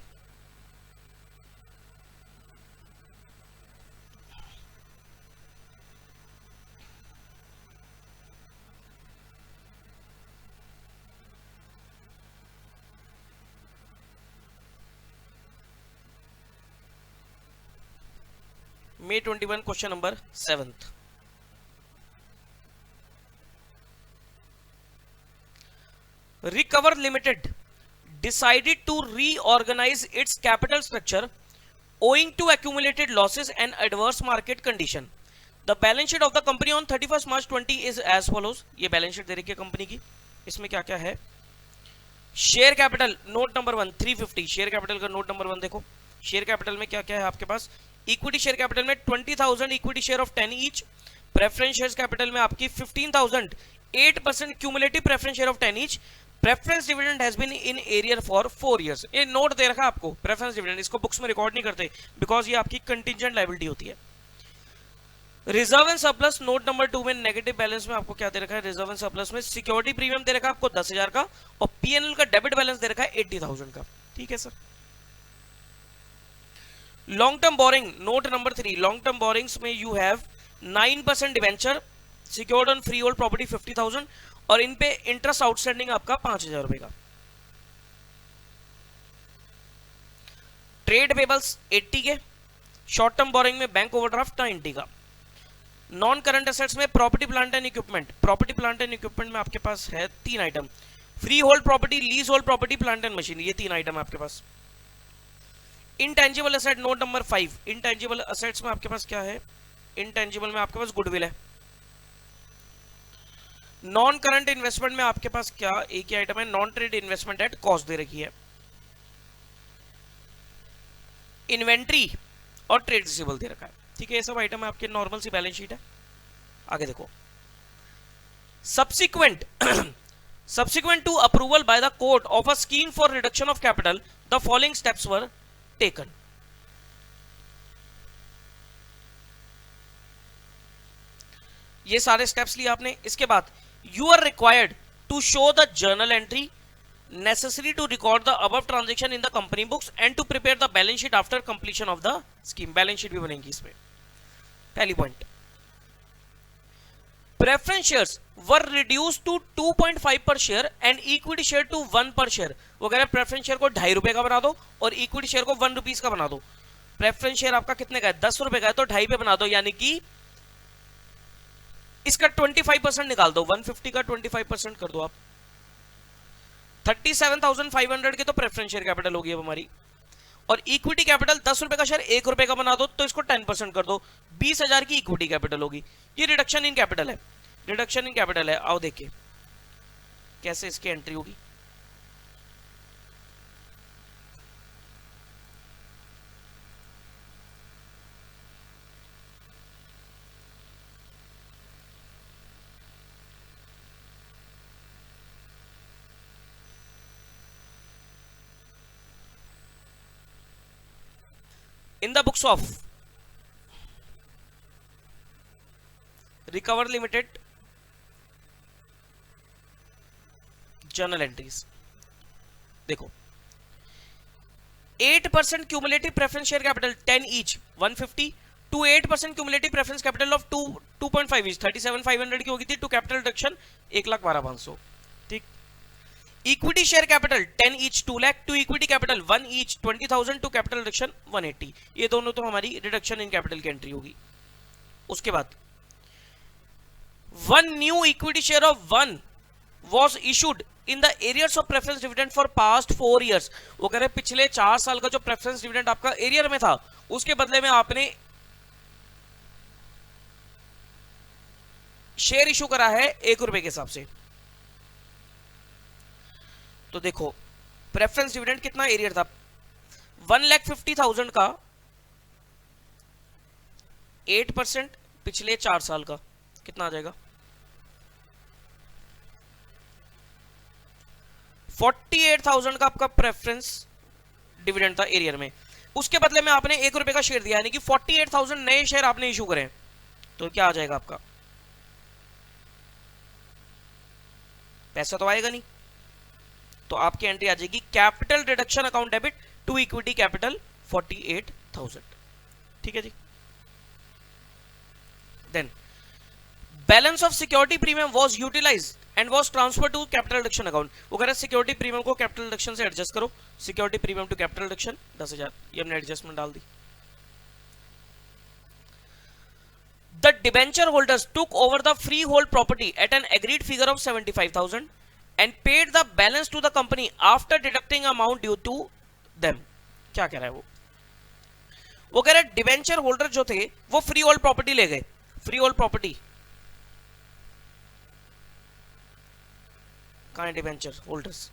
May 21 question number 7th। Recover Limited decided to reorganize its capital structure owing to accumulated losses and adverse market condition. The balance sheet of the company on 31st March 20 is as follows। ये balance sheet दे रखी है company की, इसमें क्या क्या है। Share capital note number 1 350, share capital का नोट नंबर 1 देखो, शेयर कैपिटल में क्या क्या है आपके पास। इक्विटी शेयर कैपिटल में 20,000 equity share of 10 each, preference share capital में आपकी 15,000 8% cumulative preference share of 10 each, preference dividend has been in arrear for 4 years. ये नोट दे रखा है आपको प्रेफरेंस डिविडेंड, इसको बुक्स में रिकॉर्ड नहीं करते बिकॉज ये आपकी कंटिजेंट लायबिलिटी होती है। Reserve and surplus note number 2 में नेगेटिव बैलेंस में आपको क्या दे रखा है, रिजर्व एंड सरप्लस में सिक्योरिटी प्रीमियम दे रखा है आपको 10,000 का, और पीएनएल का डेबिट बैलेंस दे रखा है 80,000 का। ठीक है sir. Long term borrowing note number 3, long term borrowings में you have 9% debenture secured on free hold property 50,000, और इन पे इंटरेस्ट आउटस्टैंडिंग आपका 5,000 रुपए का। ट्रेड पेबल्स 80 के, शॉर्ट टर्म बोरिंग में बैंक ओवरड्राफ्ट 90 का। नॉन करंट एसेट्स में property plant and equipment, property plant and equipment में आपके पास है 3 item, free hold property, lease hold property, plant and machine, ये 3 आइटम है आपके पास। Intangible asset note number 5, intangible assets में आपके पास क्या है, इनटेंजिबल में आपके पास गुडविल है। नॉन करंट इन्वेस्टमेंट में आपके पास क्या एक ही आइटम है, non trade investment at cost दे रखी है। इन्वेंट्री और ट्रेड रिसीवेबल दे रखा है। ठीक है, ये सब आइटम है आपके, नॉर्मल सी बैलेंस शीट है। आगे देखो, subsequent subsequent to approval by the court of a scheme for reduction of capital, the following steps were taken. ये सारे स्टेप्स लिए आपने. इसके बाद you are required to show the journal entry necessary to record the above transaction in the company books and to prepare the balance sheet after completion of the scheme. balance sheet भी बनेगी इसमें. पहली point, preference shares were reduced to 2.5 per share and equity share to 1 per share. वो कह रहे हैं preference share को 2.5 रुपए का बना दो और इक्विटी शेयर को 1 रुपीस का बना दो. प्रेफरेंस शेयर आपका कितने का है? 10 रुपए का है, तो 2.5 पे बना दो, यानी कि इसका 25% निकाल दो. 150 का 25% कर दो आप. 37,500 की तो प्रेफरेंस शेयर कैपिटल होगी अब हमारी. और इक्विटी कैपिटल 10 रुपए का शेयर 1 रुपए का बना दो, तो इसको 10% कर दो. 20,000 की इक्विटी कैपिटल होगी. ये रिडक्शन इन कैपिटल है. रिडक्शन इन कैपिटल है. आओ देखिए कैसे इसकी एंट्री होगी. In the books of Recover Limited journal entries, देखो 8% cumulative preference share capital 10 each 150 to 8% cumulative preference capital of 2.5 each 37,500 की होगी थी. To capital reduction 1,12,500. ठीक. Equity share capital 10 each 2 lakh to equity capital 1 each 20,000 to capital reduction 180. ये दोनों तो हमारी reduction in capital की एंट्री होगी. उसके बाद 1 new equity share of 1 was issued in the arrears of preference dividend for past 4 years. वो कह रहे हैं पिछले 4 साल का जो प्रेफरेंस डिविडेंड आपका एरियर में था उसके बदले में आपने शेयर इशू करा है 1 रुपए के हिसाब से. तो देखो प्रेफरेंस डिविडेंड कितना एरियर था? 1,50,000 का 8% पिछले 4 साल का कितना आ जाएगा? 48,000 का आपका प्रेफरेंस डिविडेंड था एरियर में. उसके बदले में आपने 1 रुपए का शेयर दिया, यानी कि 48,000 नए शेयर आपने इशू करे. तो क्या आ जाएगा आपका? पैसा तो आएगा नहीं. तो आपकी एंट्री आ जाएगी capital reduction account debit to equity capital 48,000. ठीक है जी. Then balance of security premium was utilised and was transferred to capital reduction account. वो कह रहा है सिक्योरिटी प्रीमियम को कैपिटल रिडक्शन से एडजस्ट करो. Security premium to capital reduction 10,000. ये हमने एडजस्टमेंट डाल दी. The debenture holders took over the freehold property at an agreed figure of 75,000 and paid the balance to the company after deducting amount due to them. क्या कह रहा है वो कह रहा है डिबेंचर होल्डर जो थे वो फ्री होल्ड प्रॉपर्टी ले गए. फ्री होल्ड प्रॉपर्टी कहां है? Debenture holders.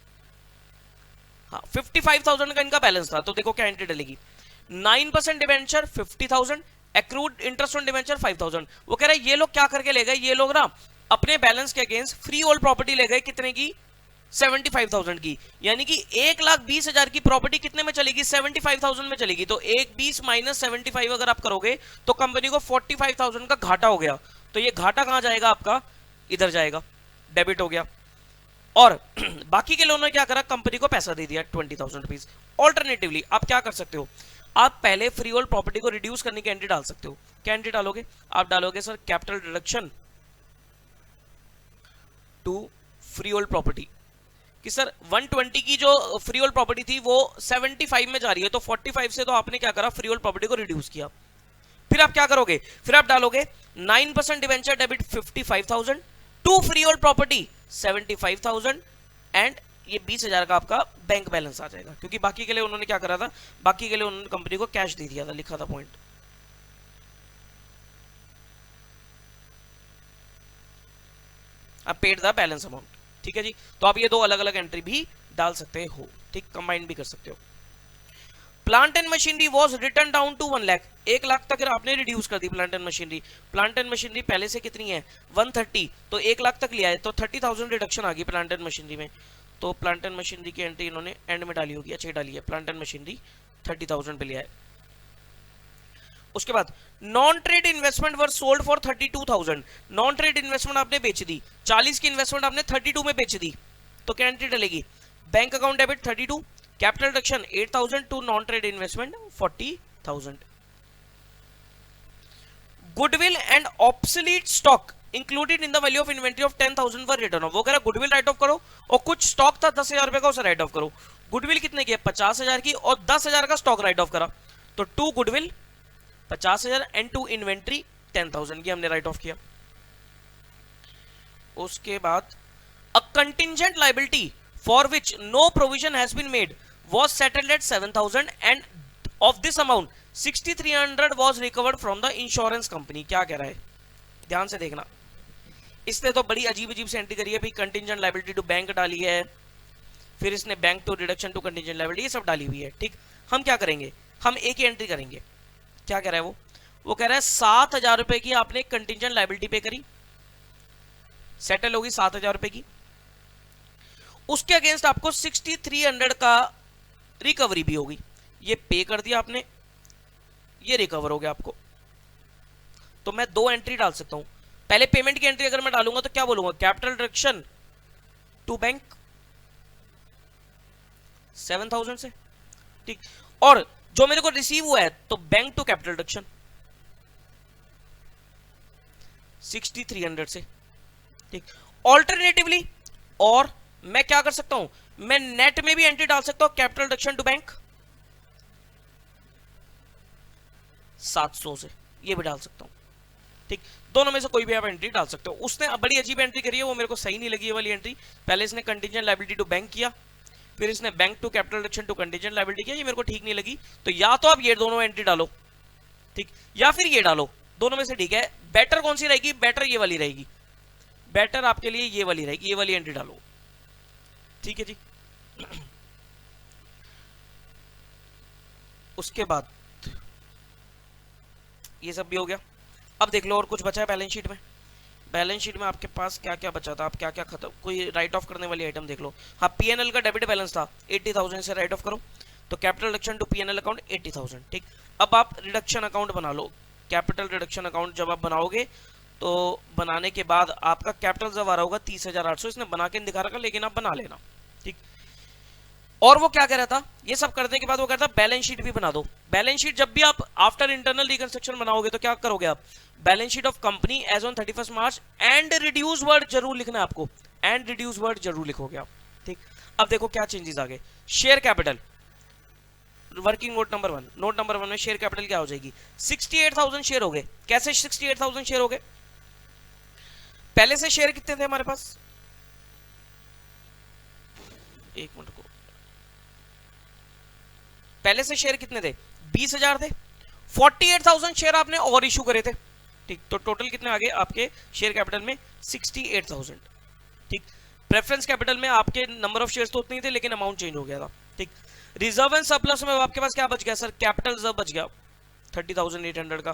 हाँ 55,000 का इनका बैलेंस था. तो देखो क्या एंट्री डलेगी. 9% debenture 50,000, accrued interest on debenture 5,000. वो कह रहा है ये लोग क्या करके ले गए? ये लोग ना अपने बैलेंस के अगेंस्ट फ्री होल्ड प्रॉपर्टी ले गए. कितने की? 75,000 की. यानी कि 1,20,000 की प्रॉपर्टी कितने में चलेगी? 75,000 में चलेगी. तो 1,20 माइनस 75 अगर आप करोगे तो कंपनी को 45,000 का घाटा हो गया. तो ये घाटा कहां जाएगा आपका? इधर जाएगा, डेबिट हो गया. और बाकी के लोगों ने क्या करा? कंपनी को पैसा दे दिया 20,000 रुपीज. ऑल्टरनेटिवली आप क्या कर सकते हो? आप पहले फ्री होल्ड प्रॉपर्टी को रिड्यूस करने की एंट्री डाल सकते हो. क्या एंट्री डालोगे? आप डालोगे sir capital reduction to free hold property कि सर 120 की जो फ्री होल्ड प्रॉपर्टी थी वो 75 में जा रही है, तो 45 से तो आपने क्या करा? फ्री होल्ड प्रॉपर्टी को रिड्यूस किया. फिर आप क्या करोगे? फिर आप डालोगे 9% debenture debit 55,000 to free hold property 75,000 and ये 20,000 का आपका बैंक बैलेंस आ जाएगा. क्योंकि बाकी के लिए उन्होंने क्या करा था? बाकी के लिए उन्होंने कंपनी को कैश दे दिया था. लिखा था पॉइंट. अब पेड द बैलेंस अमाउंट. ठीक है जी. तो आप ये दो अलग अलग एंट्री भी डाल सकते हो. ठीक, कंबाइन भी कर सकते हो. Plant and machinery was written down to 1 lakh, 1 lakh तक आपने रिड्यूस कर दी plant and machinery. Plant and machinery पहले से कितनी है 130, तो 1 लाख तक लिया है, तो 30,000 रिडक्शन आ गई प्लांट एंड मशीनरी में। तो प्लांट एंड मशीनरी की एंट्री इन्होंने एंड में डाली होगी, अच्छी डाली है, प्लांट एंड मशीनरी 30,000 पे लिया है। उसके बाद non trade investment were sold for 32,000, non trade investment आपने बेच दी, 40 की इन्वेस्टमेंट आपने 32 में बेच दी, तो क्या एंट्री डलेगी, bank account debit 32, capital reduction 8,000 to non trade investment 40,000। Goodwill and obsolete stock included in the value of inventory of 10,000 were written off, वो कह रहा गुडविल राइट ऑफ करो और कुछ स्टॉक था 10,000 रुपए का, उसे राइट ऑफ करो। गुडविल कितने की है 50,000 की, और 10,000 का स्टॉक राइट ऑफ करा, तो to goodwill 50,000 and to inventory 10,000 की हमने राइट ऑफ किया। उसके बाद a contingent liability for which no provision has been made was settled at 7,000 and of this amount 6,300 was recovered from the insurance company। क्या कह रहा है, ध्यान से देखना, इसने तो बड़ी अजीब अजीब से एंट्री करी है भाई, कंटिंजेंट लायबिलिटी टू बैंक डाली है, फिर इसने bank to reduction to contingent liability, ये सब डाली हुई है। ठीक, हम क्या करेंगे, हम एक ही एंट्री करेंगे। क्या कह रहा है वो कह रहा है 7,000 रुपए की आपने कंटिंजेंट लायबिलिटी पे करी, सेटल होगी 7,000 रुपए की, उसके अगेंस्ट आपको 6,300 का रिकवरी भी होगी, ये पे कर दिया आपने, ये रिकवर हो गया आपको। तो मैं दो एंट्री डाल सकता हूं, पहले पेमेंट की एंट्री अगर मैं डालूंगा तो क्या बोलूंगा, कैपिटल रिडक्शन टू बैंक 7,000 से, ठीक, और जो मेरे को रिसीव हुआ है तो बैंक टू कैपिटल रिडक्शन 6,300 से, ठीक। ऑल्टरनेटिवली, और मैं क्या कर सकता हूं, मैं नेट में भी एंट्री डाल सकता हूं, कैपिटल रिडक्शन टू बैंक 700 से, ये भी डाल सकता हूं, ठीक। दोनों में से कोई भी आप एंट्री डाल सकते हो। उसने बड़ी अजीब एंट्री करी है, वो मेरे को सही नहीं लगी ये वाली एंट्री। पहले इसने कंटिंजेंट लायबिलिटी टू बैंक किया, फिर इसने bank to capital reduction to contingent liability किया, ये मेरे को ठीक नहीं लगी। तो या तो आप ये दोनों एंट्री डालो, ठीक, या फिर ये डालो, दोनों में से ठीक है। बेटर कौन सी रहेगी, बेटर ये वाली रहेगी, बेटर आपके लिए ये वाली रहेगी, ये वाली एंट्री डालो, ठीक है जी। उसके बाद ये सब भी हो गया। अब देख लो और कुछ बचा है बैलेंस शीट में। बैलेंस शीट में आपके पास क्या क्या बचा था, आप क्या क्या खत्म, कोई राइट ऑफ करने वाली आइटम देख लो। हाँ, पीएनएल का डेबिट बैलेंस था 80,000 से राइट ऑफ करो, तो capital reduction to PNL account 80,000, ठीक। अब आप रिडक्शन अकाउंट बना लो, कैपिटल रिडक्शन अकाउंट जब आप बनाओगे तो बनाने के बाद आपका कैपिटल जब आ रहा होगा 30,800, इसने बना के दिखा रखा, लेकिन आप बना लेना, ठीक। और वो क्या कह रहा था, ये सब करने के बाद वो कहता है बैलेंस शीट भी बना दो। बैलेंस शीट जब भी आप आफ्टर इंटरनल रिकंस्ट्रक्शन बनाओगे तो क्या करोगे आप, balance sheet of company as on 31 March and reduce word जरूर लिखना है आपको, एंड रिड्यूस वर्ड जरूर लिखोगे आप, ठीक। अब देखो क्या चेंजेस आ गए। Share capital, working note number 1, note number 1 में शेयर कैपिटल क्या हो जाएगी, 68,000 शेयर हो गए। कैसे 68,000 शेयर हो गए, पहले से शेयर कितने थे हमारे पास, एक मिनट को, पहले से शेयर कितने थे 20,000 थे, 48,000 शेयर आपने और इशू करे थे, ठीक। तो टोटल कितने आ गए आपके शेयर कैपिटल में 68,000, ठीक। प्रेफरेंस कैपिटल में आपके नंबर ऑफ शेयर्स तो उतने ही थे, लेकिन अमाउंट चेंज हो गया था, ठीक। रिजर्व एंड सरप्लस में आपके पास क्या बच गया सर, कैपिटल रिजर्व बच गया 30,800 का।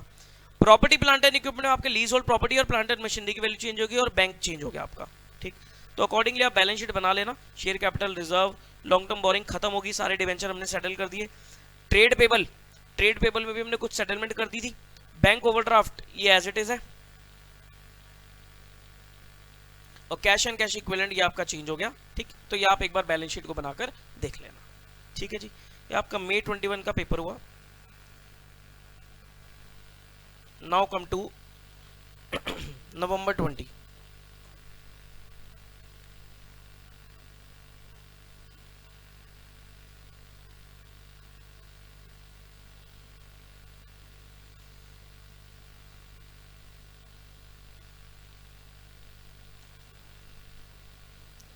प्रॉपर्टी प्लांट एंड इक्विपमेंट में आपके लीज होल्ड प्रॉपर्टी और प्लांट एंड मशीनरी की वैल्यू चेंज होगी और बैंक चेंज हो गया आपका, ठीक। तो अकॉर्डिंगली आप बैलेंस शीट बना लेना। Share capital, reserve, long term boring खत्म होगी, सारे डिवेंचर हमने सेटल कर दिए। ट्रेड पेबल, ट्रेड पेबल में भी हमने कुछ सेटलमेंट कर दी थी। बैंक ओवरड्राफ्ट ये एज इट इज है, और कैश एंड कैश इक्विवेलेंट ये आपका चेंज हो गया, ठीक। तो ये आप एक बार बैलेंस शीट को बनाकर देख लेना, ठीक है जी। ये आपका मई 21 का पेपर हुआ। नाउ कम टू नवंबर 20।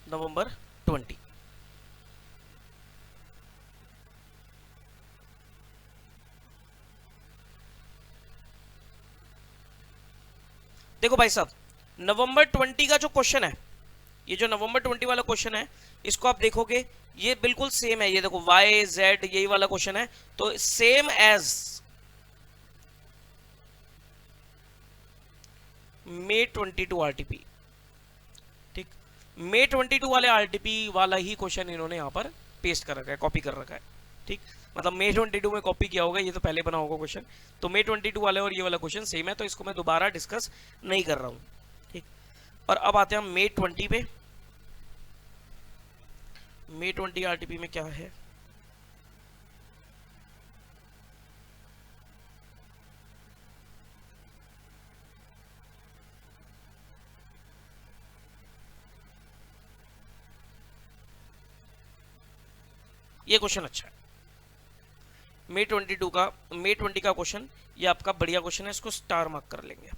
नवंबर 20, देखो भाई साहब, नवंबर 20 का जो क्वेश्चन है, ये जो नवंबर 20 वाला क्वेश्चन है इसको आप देखोगे ये बिल्कुल सेम है, ये देखो वाई जेड यही वाला क्वेश्चन है, तो सेम एज May 22 आरटीपी, ठीक, May 22 वाले आरटीपी वाला ही क्वेश्चन इन्होंने यहाँ पर पेस्ट कर रखा है, कॉपी कर रखा है, ठीक, मतलब May 22 में कॉपी किया होगा, ये तो पहले बना होगा क्वेश्चन, तो May 22 वाले और ये वाला क्वेश्चन सेम है, तो इसको मैं दोबारा डिस्कस नहीं कर रहा हूँ, ठीक। और अब आते हैं May 20 पे। May 20 आरटीपी में क्या है, ये क्वेश्चन अच्छा है May 20 का क्वेश्चन, ये आपका बढ़िया क्वेश्चन है, इसको स्टार मार्क कर लेंगे,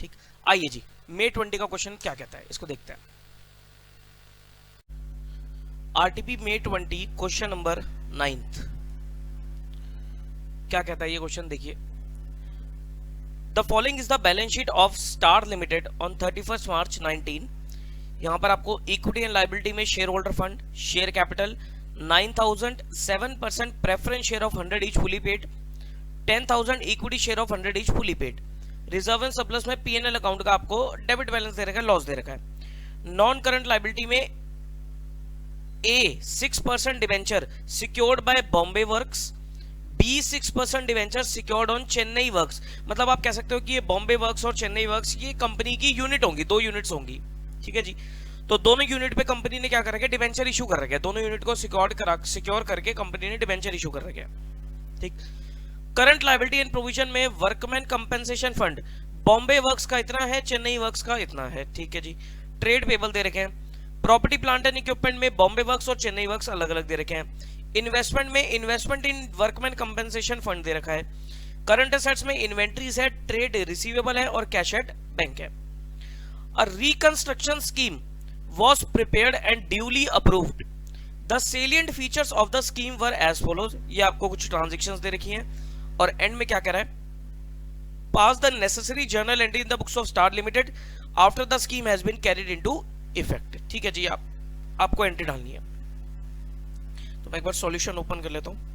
ठीक। आइए जी May 20 का क्वेश्चन क्या कहता है, इसको देखते हैं। RTP May 20 question number 9th क्या कहता है ये क्वेश्चन, देखिए। The following is the balance sheet of star limited on 31 मार्च 19। यहां पर आपको इक्विटी एंड लायबिलिटी में share holder fund, share capital 9,000, 7% preference share of 100 each fully paid, 10,000 equity share of 100 each fully paid. Reserve and surplus में PNL account का आपको debit balance दे रखा है, loss दे रखा है। नॉन करंट लायबिलिटी में A 6% debenture secured by Bombay works, B 6% debenture secured on Chennai works. मतलब आप कह सकते हो कि ये बॉम्बे वर्क्स और चेन्नई वर्क्स ये कंपनी की यूनिट होंगी, 2 यूनिट्स होंगी, ठीक है जी। तो दोनों यूनिट पे कंपनी ने क्या कर रखा है, डिवेंचर इशू कर रखा है, दोनों यूनिट को सिक्योर करके कंपनी ने डिवेंचर इशू कर रखा है, ठीक। करंट लायबिलिटी एंड प्रोविजन में workman compensation fund Bombay works का इतना है, चेन्नई वर्क्स का इतना है, ठीक है जी। ट्रेड पेबल दे रखे हैं। प्रॉपर्टी प्लांट एंड इक्विपमेंट में बॉम्बे वर्क्स और चेन्नई वर्क्स अलग अलग दे रखे हैं। इन्वेस्टमेंट में investment in workman compensation fund दे रखा है। करंट असेट्स में इन्वेंट्रीज है, ट्रेड रिसीवेबल है और कैश एट बैंक है। A reconstruction scheme was prepared and duly approved. The salient features of the scheme were as follows. ये आपको कुछ ट्रांजैक्शंस दे रखी हैं और एंड में क्या कह रहा है, pass the necessary journal entry in the books of Star Limited after the scheme has been carried into effect. ठीक है जी, आपको एंट्री डालनी है। तो मैं एक बार सॉल्यूशन ओपन कर लेता हूं।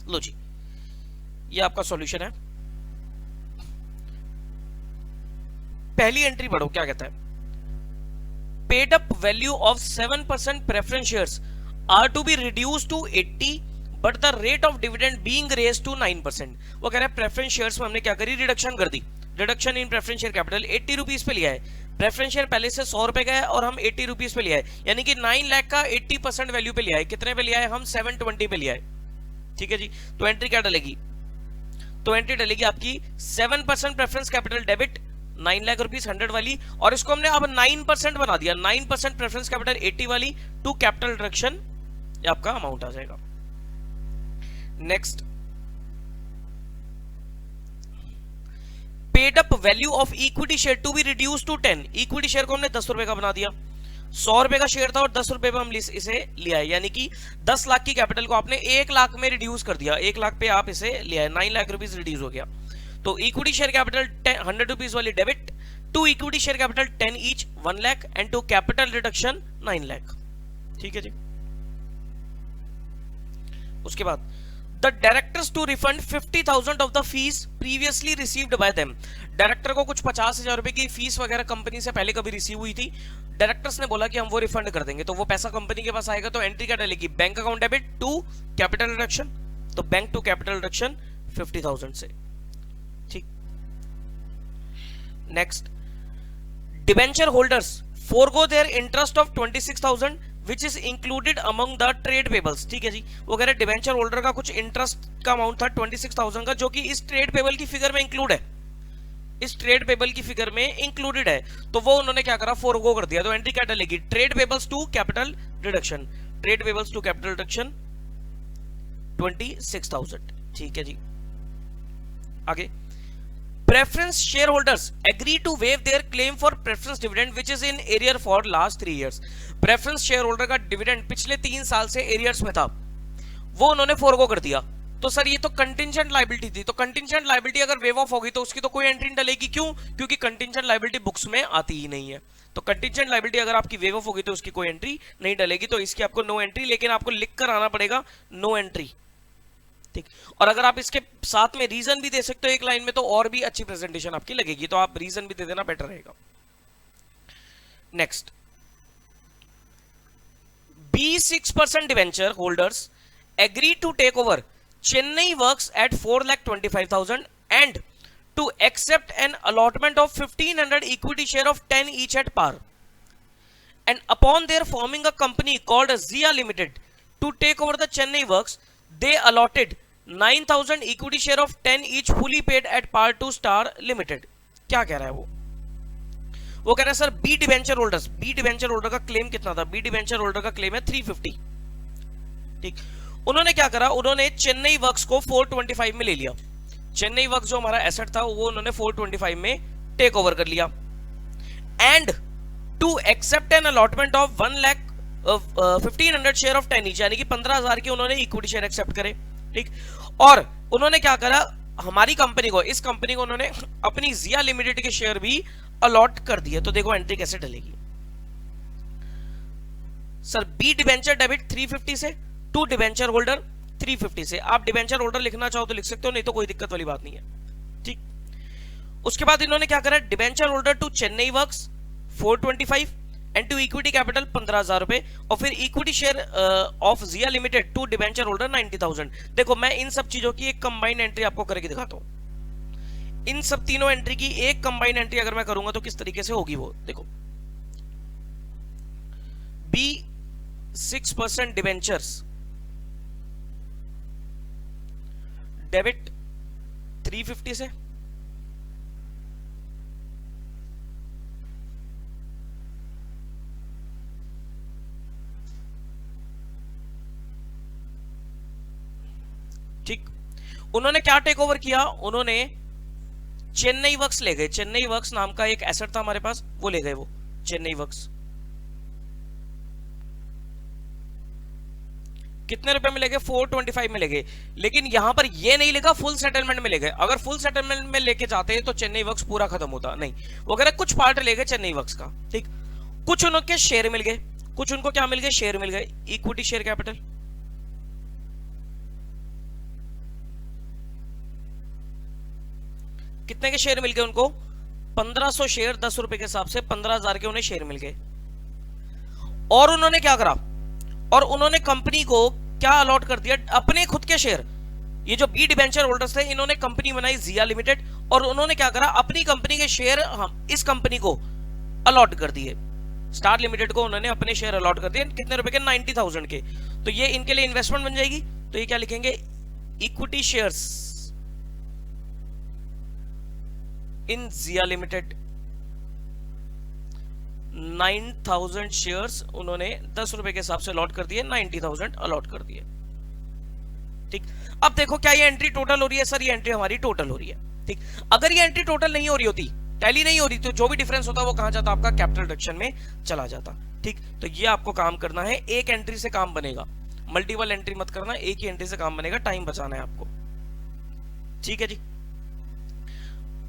लो जी, ये आपका सॉल्यूशन है। पहली एंट्री पढ़ो, क्या कहता है, paid up value of 7% preference shares are to be reduce to 80 but the rate of dividend being raised to 9%। वो कह रहा है प्रेफरेंस शेयर्स में हमने क्या करी, रिडक्शन कर दी। Reduction in preference share capital 80 rupees पे लिया है। प्रेफरेंस शेयर पहले से 100 रुपए का है और हम 80 रुपीज पे लिया है, यानी कि 9 लाख का 80% वैल्यू पे लिया है। कितने पे लिया है, हम 720 पे लिया है, ठीक है जी। तो एंट्री क्या डलेगी, तो एंट्री डलेगी आपकी 7% preference capital debit 9 lakh rupees 100 वाली, और इसको हमने अब 9% बना दिया। 9% प्रेफरेंस कैपिटल 80 वाली टू कैपिटल रिडक्शन, ये आपका अमाउंट आ जाएगा। Next, paid up value of equity share to be reduce to 10। Equity share को हमने 10 रुपए का बना दिया। 100 रुपए का शेयर था और 10 रुपए पे हम इसे लिया है, यानी कि 10 लाख की कैपिटल को आपने 1 लाख में रिड्यूस कर दिया। 1 लाख पे आप इसे लिया है, 9 लाख रुपीस रिड्यूस हो गया। तो इक्विटी शेयर कैपिटल 100 रुपीस वाली debit to equity share capital 10 each 1 lakh and to capital reduction 9 lakh, ठीक है जी। उसके बाद the directors to refund 50,000 of the fees previously received by them. Director को कुछ 50,000 रुपए की फीस वगैरह कंपनी से पहले कभी रिसीव हुई थी, डायरेक्टर्स ने बोला कि हम वो रिफंड कर देंगे, तो वो पैसा कंपनी के पास आएगा। तो एंट्री क्या डलेगी, bank account debit to capital reduction, तो बैंक टू कैपिटल रिडक्शन 50,000 से, ठीक। Next, debenture holders forgo their interest of 26,000 which is included among the trade payables, ठीक है जी। वो कह रहे डिबेंचर होल्डर का कुछ इंटरेस्ट का अमाउंट था 26,000 का, जो कि इस ट्रेड पेबल की फिगर में इंक्लूड है, इस ट्रेड पेबल की फिगर में इंक्लूडेड है, तो वो उन्होंने क्या करा, फोरगो कर दिया। तो एंट्री क्या डलेगी, trade payables to capital reduction, trade payables to capital reduction 26,000, ठीक है जी। आगे, Preference shareholders agree to waive their claim for preference dividend which is in arrear for last 3 years. Preference shareholder का डिविडेंड पिछले 3 साल से एरियर्स में था, वो उन्होंने फोरगो कर दिया। तो सर ये तो कंटिंजेंट लायबिलिटी थी, तो कंटिंजेंट लायबिलिटी अगर वेव ऑफ होगी तो उसकी तो कोई एंट्री नहीं डलेगी। क्यों? क्योंकि कंटिंजेंट लायबिलिटी बुक्स में आती ही नहीं है। तो कंटिंजेंट लायबिलिटी अगर आपकी वेव ऑफ होगी तो उसकी कोई एंट्री नहीं डलेगी, तो इसकी आपको नो एंट्री, लेकिन आपको लिख कर आना पड़ेगा नो एंट्री। ठीक, और अगर आप इसके साथ में रीजन भी दे सकते हो एक लाइन में तो और भी अच्छी प्रेजेंटेशन आपकी लगेगी, तो आप रीजन भी दे देना, बेटर रहेगा। Next, B6% debenture holders agree to take over Chennai works at 4,25,000 and to accept an allotment of 1,500 equity share of 10 each at par, and upon their forming a company called Zia Limited to take over the Chennai works, they allotted 9,000 equity share of 10 each fully paid at par to Star Limited। क्या कह रहा है वो कह रहा है sir B debenture holders, B debenture holder का claim कितना था? बी डिवेंचर होल्डर का क्लेम है 350। ठीक, उन्होंने क्या करा, उन्होंने चेन्नई वर्क्स को 425 में ले लिया। चेन्नई वर्क्स जो हमारा एसेट था वो उन्होंने 425 में टेक ओवर कर लिया, and to accept an allotment of 1,15,00 share of 10 each, यानी कि 15,000 के उन्होंने इक्विटी शेयर एक्सेप्ट करे। ठीक, और उन्होंने क्या करा, हमारी कंपनी को, इस कंपनी को उन्होंने अपनी जिया लिमिटेड के शेयर भी अलॉट कर दिए। तो देखो एंट्री कैसे डलेगी सर, बी डिवेंचर डेबिट 350 से, टू डिवेंचर होल्डर 350 से। आप डिवेंचर होल्डर लिखना चाहो तो लिख सकते हो, नहीं तो कोई दिक्कत वाली बात नहीं है। ठीक, उसके बाद इन्होंने क्या करा, debenture holder to Chennai works 425 and to equity capital 15,000 रुपए, और फिर equity share of Jiya Limited to debenture holder 90,000। देखो मैं इन सब चीजों की एक कंबाइंड एंट्री आपको करके दिखाता हूं। इन सब तीनों एंट्री की एक कंबाइंड एंट्री अगर मैं करूंगा तो किस तरीके से होगी वो देखो। B6% डिवेंचर्स डेबिट 350 से, ठीक, उन्होंने क्या टेक ओवर किया, उन्होंने चेन्नई वर्क्स ले गए। चेन्नई वर्क्स नाम का एक एसेट था हमारे पास, वो ले गए वो चेन्नई वर्क्स। कितने रुपए में ले गए? 425 में ले गए, लेकिन यहां पर ये नहीं लिखा फुल सेटलमेंट में ले गए। अगर फुल सेटलमेंट में लेके जाते तो चेन्नई वर्क्स पूरा खत्म होता, नहीं, वो कह रहे कुछ पार्ट ले गए चेन्नई वर्क्स का। ठीक, कुछ उनके शेयर मिल गए, कुछ उनको क्या मिल गए, शेयर मिल गए, इक्विटी शेयर कैपिटल। कितने के शेयर मिल गए उनको? 1500 शेयर, 10 रुपए के हिसाब से 15,000 के उन्हें शेयर मिल गए। और उन्होंने क्या करा, और उन्होंने कंपनी को क्या अलॉट कर दिया, अपने खुद के शेयर। ये जो बी डिवेंचर होल्डर्स थे इन्होंने कंपनी बनाई जिया लिमिटेड, और उन्होंने क्या करा, अपनी कंपनी के शेयर इस कंपनी को अलॉट कर दिए। स्टार लिमिटेड को उन्होंने अपने शेयर अलॉट कर दिए, कितने रुपए के? 90,000 के। तो ये इनके लिए इन्वेस्टमेंट बन जाएगी, तो ये क्या लिखेंगे, equity shares in Jiya Limited. 9,000 shares उन्होंने 10 रुपए के हिसाब से अलॉट कर दिए, 90,000 अलॉट कर दिए। ठीक, अब देखो क्या ये एंट्री टोटल हो रही है? सर ये एंट्री हमारी टोटल हो रही है। ठीक, अगर ये एंट्री टोटल नहीं हो रही होती, टैली नहीं हो रही, तो जो भी डिफरेंस होता वो कहां जाता? आपका कैपिटल रिडक्शन में चला जाता। ठीक, तो ये आपको काम करना है, एक एंट्री से काम बनेगा, मल्टीपल एंट्री मत करना, एक ही एंट्री से काम बनेगा, टाइम बचाना है आपको। ठीक है जी,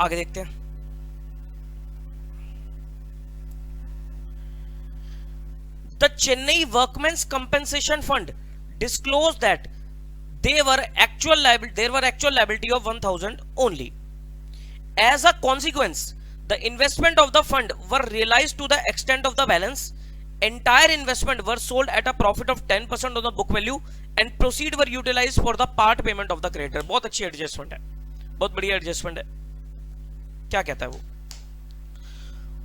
आगे देखते हैं। The Chennai Workmen's Compensation Fund disclosed that there were actual liability of 1,000 only. As a consequence, the investment of the fund were realized to the extent of the balance. Entire investment were sold at a profit of 10% on the book value and proceeds were utilized for the part payment of the creditor. बहुत अच्छी adjustment है, बहुत बढ़िया adjustment है। क्या कहता है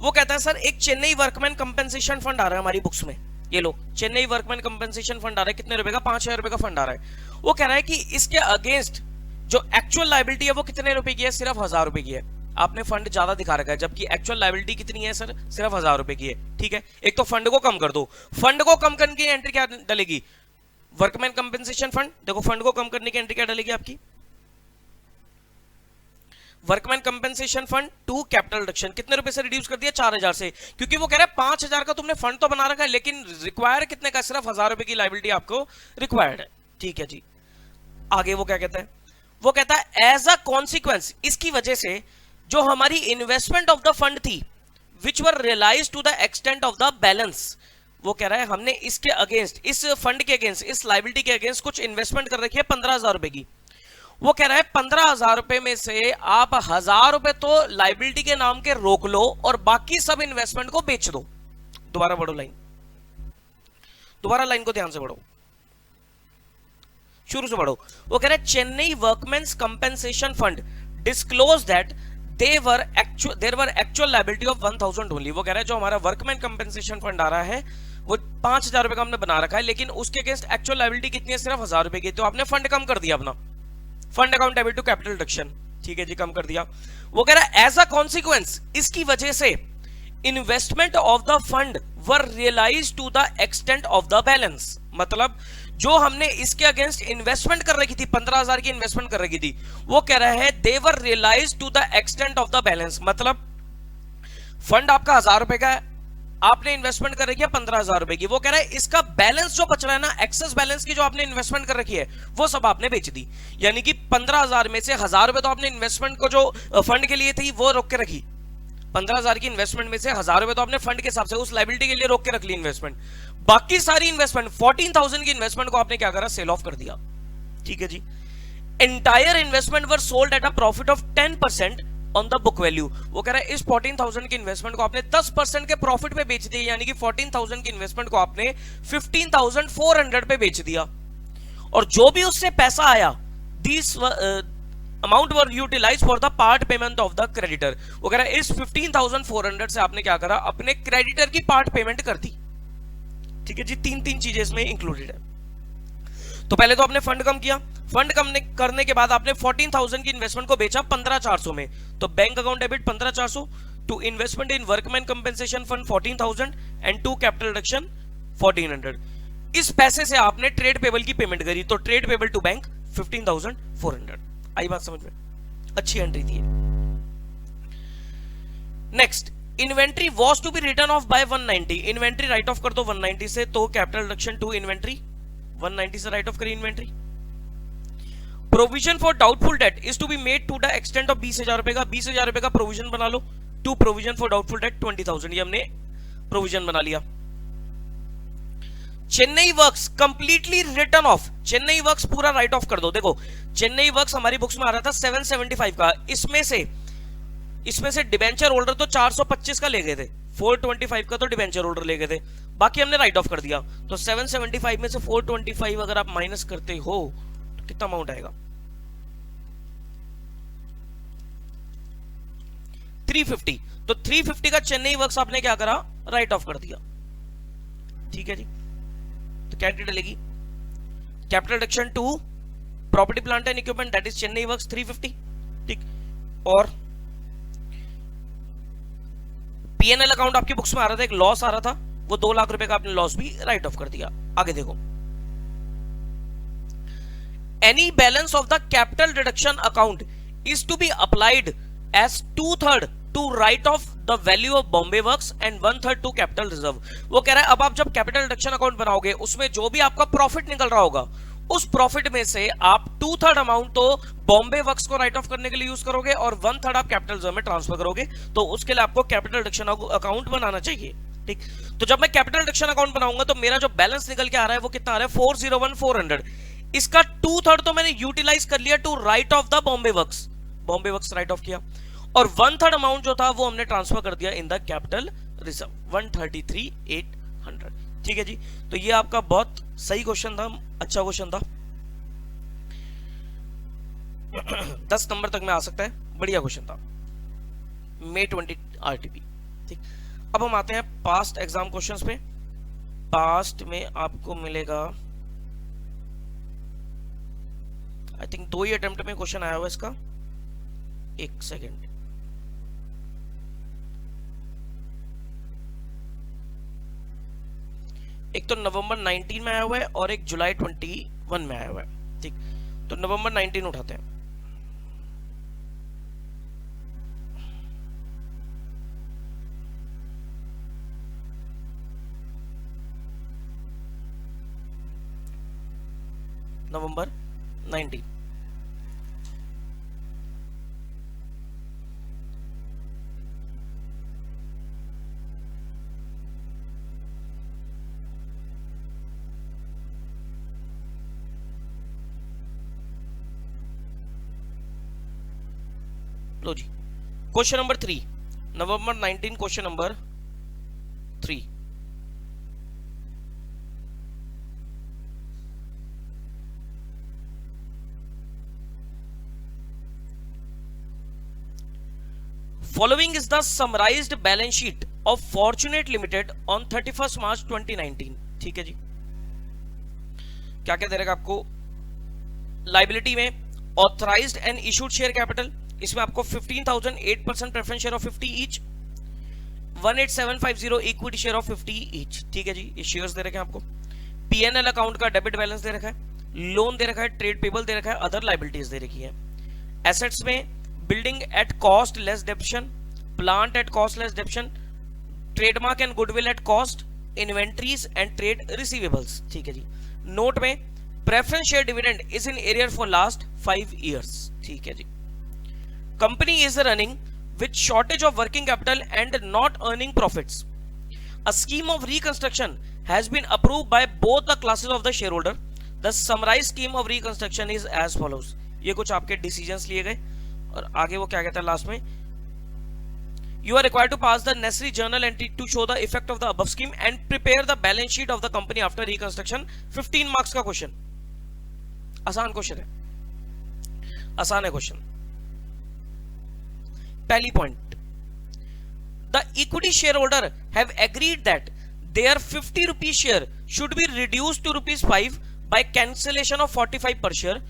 वो कहता है सर एक चेन्नई वर्कमैन कंपेंसेशन फंड आ रहा है हमारी बुक्स में, ये लो चेन्नई वर्कमैन कंपेंसेशन फंड आ रहा है, कितने रुपए का? 5,000 रुपए का फंड आ रहा है। वो कह रहा है कि इसके अगेंस्ट जो एक्चुअल लायबिलिटी है वो कितने रुपए की है? सिर्फ 1,000 रुपए की है। आपने फंड ज्यादा दिखा रखा है, जबकि एक्चुअल लायबिलिटी कितनी है सर? सिर्फ 1,000 रुपए की है। ठीक है, एक तो फंड को कम कर दो, फंड को कम करने की एंट्री क्या डलेगी? Workman compensation fund. देखो फंड को कम करने की एंट्री क्या डलेगी आपकी? Workman compensation fund to capital reduction, कितने रुपए से रिड्यूस कर दिया? 4000 से, क्योंकि वो कह रहा है 5000 का तुमने फंड तो बना रखा है लेकिन रिक्वायर कितने का? सिर्फ 1000 रुपए की लाइबिलिटी आपको रिक्वायर्ड है। ठीक है जी, आगे वो क्या कहता है? वो कहता है एज अ कॉन्सिक्वेंस, इसकी वजह से जो हमारी इन्वेस्टमेंट ऑफ द फंड थी which were realise to the extent of the balance, वो कह रहा है हमने इसके अगेंस्ट, इस फंड के अगेंस्ट, इस लाइबिलिटी के अगेंस्ट कुछ इन्वेस्टमेंट कर रखी है 15000 रुपए की। वो कह रहा है 15000 रुपए में से आप 1000 रुपए तो लाइबिलिटी के नाम के रोक लो और बाकी सब इन्वेस्टमेंट को बेच दो। दोबारा पढ़ो लाइन, दोबारा लाइन को ध्यान से पढ़ो, शुरू से पढ़ो। वो कह रहा है Chennai workmen's compensation fund disclose that there were actual liability of 1000 only. वो कह रहा है जो हमारा वर्कमैन कंपेंसेशन फंड आ रहा है वो 5000 रुपए का हमने बना रखा है लेकिन उसके अगेंस्ट एक्चुअल लायबिलिटी कितनी है? सिर्फ 1000 रुपए की। तो आपने फंड कम कर दिया, अपना fund account debit to capital reduction. ठीक है जी, कम कर दिया। वो कह रहा है एज अ कॉन्सिक्वेंस, इसकी वजह से investment of the fund were realise to the extent of the balance, मतलब जो हमने इसके अगेंस्ट इन्वेस्टमेंट कर रखी थी, 15000 की इन्वेस्टमेंट कर रखी थी, वो कह रहा है they were realise to the extent of the balance, मतलब फंड आपका 1000 रुपए का है, आपने इन्वेस्टमेंट कर रखी है 15000 रुपए की। वो कह रहा है इसका बैलेंस जो बच रहा है ना, एक्सेस बैलेंस की जो आपने इन्वेस्टमेंट कर रखी है वो सब आपने बेच दी। यानी कि 15000 में से 1000 रुपए तो आपने इन्वेस्टमेंट को जो फंड के लिए थी वो रोक के रखी, 15000 की इन्वेस्टमेंट में से 1000 रुपए तो आपने फंड के हिसाब से उस लायबिलिटी के लिए रोक के रख ली इन्वेस्टमेंट, बाकी सारी इन्वेस्टमेंट 14000 की इन्वेस्टमेंट को आपने क्या करा? सेल ऑफ कर दिया। ठीक है जी। Entire investment were sold at a profit of 10% on the book value. वो कह रहा है इस 14000 की इन्वेस्टमेंट को आपने 10% के प्रॉफिट पे बेच दिया, यानी कि 14000 की इन्वेस्टमेंट को आपने 15400 पे बेच दिया, और जो भी उससे पैसा आया this amount were utilise for the part payment of the creditor. वो कह रहा है इस 15400 से आपने क्या करा? अपने क्रेडिटर की पार्ट पेमेंट कर दी। ठीक है जी, तीन चीजें इसमें इंक्लूडेड है। तो पहले तो आपने फंड कम किया, फंड कम करने के बाद आपने 14000 की इन्वेस्टमेंट को बेचा 15400 में, तो bank account debit 15400 to investment in workman compensation fund 14000 and to capital reduction 1400। इस पैसे से आपने ट्रेड पेबल की पेमेंट करी, तो ट्रेड पेबल टू बैंक 15400। आई बात समझ में? अच्छी एंट्री थी। Next, inventory was to be written off by 190। Inventory write off कर दो 190 से, तो कैपिटल रिडक्शन टू इन्वेंट्री 190 से राइट ऑफ करी inventory. Provision for doubtful debt is to be made to the extent of 20000 रुपए का, 20000 रुपए का प्रोविजन बना लो to provision for doubtful debt 20000, ये हमने प्रोविजन बना लिया। Chennai works completely written off, Chennai works पूरा राइट ऑफ कर दो। देखो चेन्नई वर्क्स हमारी बुक्स में आ रहा था 775 का, इसमें से डिबेंचर होल्डर तो 425 का ले गए थे, 425 का तो डिबेंचर होल्डर ले गए थे, बाकी हमने राइट ऑफ कर दिया। तो 775 में से 425 अगर आप माइनस करते हो तो कितना अमाउंट आएगा? 350। तो 350 का चेन्नई वर्क्स आपने क्या करा? राइट ऑफ कर दिया। ठीक है जी, तो क्या एंट्री डलेगी? Capital reduction to property plant and equipment that is Chennai works 350। ठीक, और पीएनएल अकाउंट आपकी बुक्स में आ रहा था, एक लॉस आ रहा था, वो 2 लाख रुपए का आपने लॉस भी राइट ऑफ कर दिया। आगे देखो, any balance of the capital reduction account is to be applied as 2/3 to write off the value of Bombay works and 1/3 to capital reserve. वो कह रहा है अब आप जब कैपिटल रिडक्शन अकाउंट बनाओगे उसमें जो भी आपका प्रॉफिट निकल रहा होगा उस प्रॉफिट में से आप 2/3 अमाउंट तो बॉम्बे वर्क्स को राइट ऑफ करने के लिए यूज करोगे और 1/3 आप कैपिटल रिजर्व में ट्रांसफर करोगे, तो उसके लिए आपको कैपिटल रिडक्शन अकाउंट बनाना चाहिए। ठीक, तो जब मैं कैपिटल रिडक्शन अकाउंट बनाऊंगा तो मेरा जो बैलेंस निकल के आ रहा है वो कितना आ रहा है? 401400। इसका 2/3 तो मैंने यूटिलाइज कर लिया to write off the Bombay works write off किया, और 1/3 अमाउंट जो था वो हमने ट्रांसफर कर दिया इन द कैपिटल रिजर्व 133,800। ठीक है जी, तो ये आपका बहुत सही क्वेश्चन था, अच्छा क्वेश्चन था। 10 नंबर तक में आ सकता है, बढ़िया क्वेश्चन था, May 20 आरटीपी। ठीक, अब हम आते हैं पास्ट एग्जाम क्वेश्चंस पे। पास्ट में आपको मिलेगा आई थिंक 2 ही अटेम्प्ट में क्वेश्चन आया हुआ इसका, एक सेकेंड। एक तो नवंबर 19 में आया हुआ है और एक जुलाई 21 में आया हुआ है। ठीक, तो नवंबर 19 उठाते हैं। नवंबर 19। लो जी, क्वेश्चन नंबर 3, नवंबर 19, question number 3। Following is the summarized balance sheet of Fortunate Limited on 31st March 2019। ठीक है जी, क्या क्या दे रखा आपको? लाइबिलिटी में authorised and issued share capital, इसमें आपको 15,000 8% preference share of 50 each, 18750 equity share of 50 each. ठीक है जी, ये शेयर्स दे रखे हैं आपको। पीएनएल अकाउंट का डेबिट बैलेंस दे रखा है, लोन दे रखा है, ट्रेड पेबल दे रखा है, अदर लाइबिलिटीज दे रखी है। एसेट्स में building at cost less depreciation, plant at cost less depreciation, trademark and goodwill at cost, inventories and trade receivables. ठीक है जी। नोट में preference share dividend is in arrear for last 5 years. ठीक है जी। Company is running with shortage of working capital and not earning profits. A scheme of reconstruction has been approved by both the classes of the shareholder. The summarized scheme of reconstruction is as follows. ये कुछ आपके decisions लिए गए और आगे वो क्या कहता है लास्ट में, you are required to pass the necessary journal entry to show the effect of the above scheme and prepare the balance sheet of the company after reconstruction। 15 marks का क्वेश्चन, आसान क्वेश्चन है, आसान है question. पहली point, the equity share holder have agreed that their 50 rupees share should be reduced to ₹5 by cancellation of 45 per share.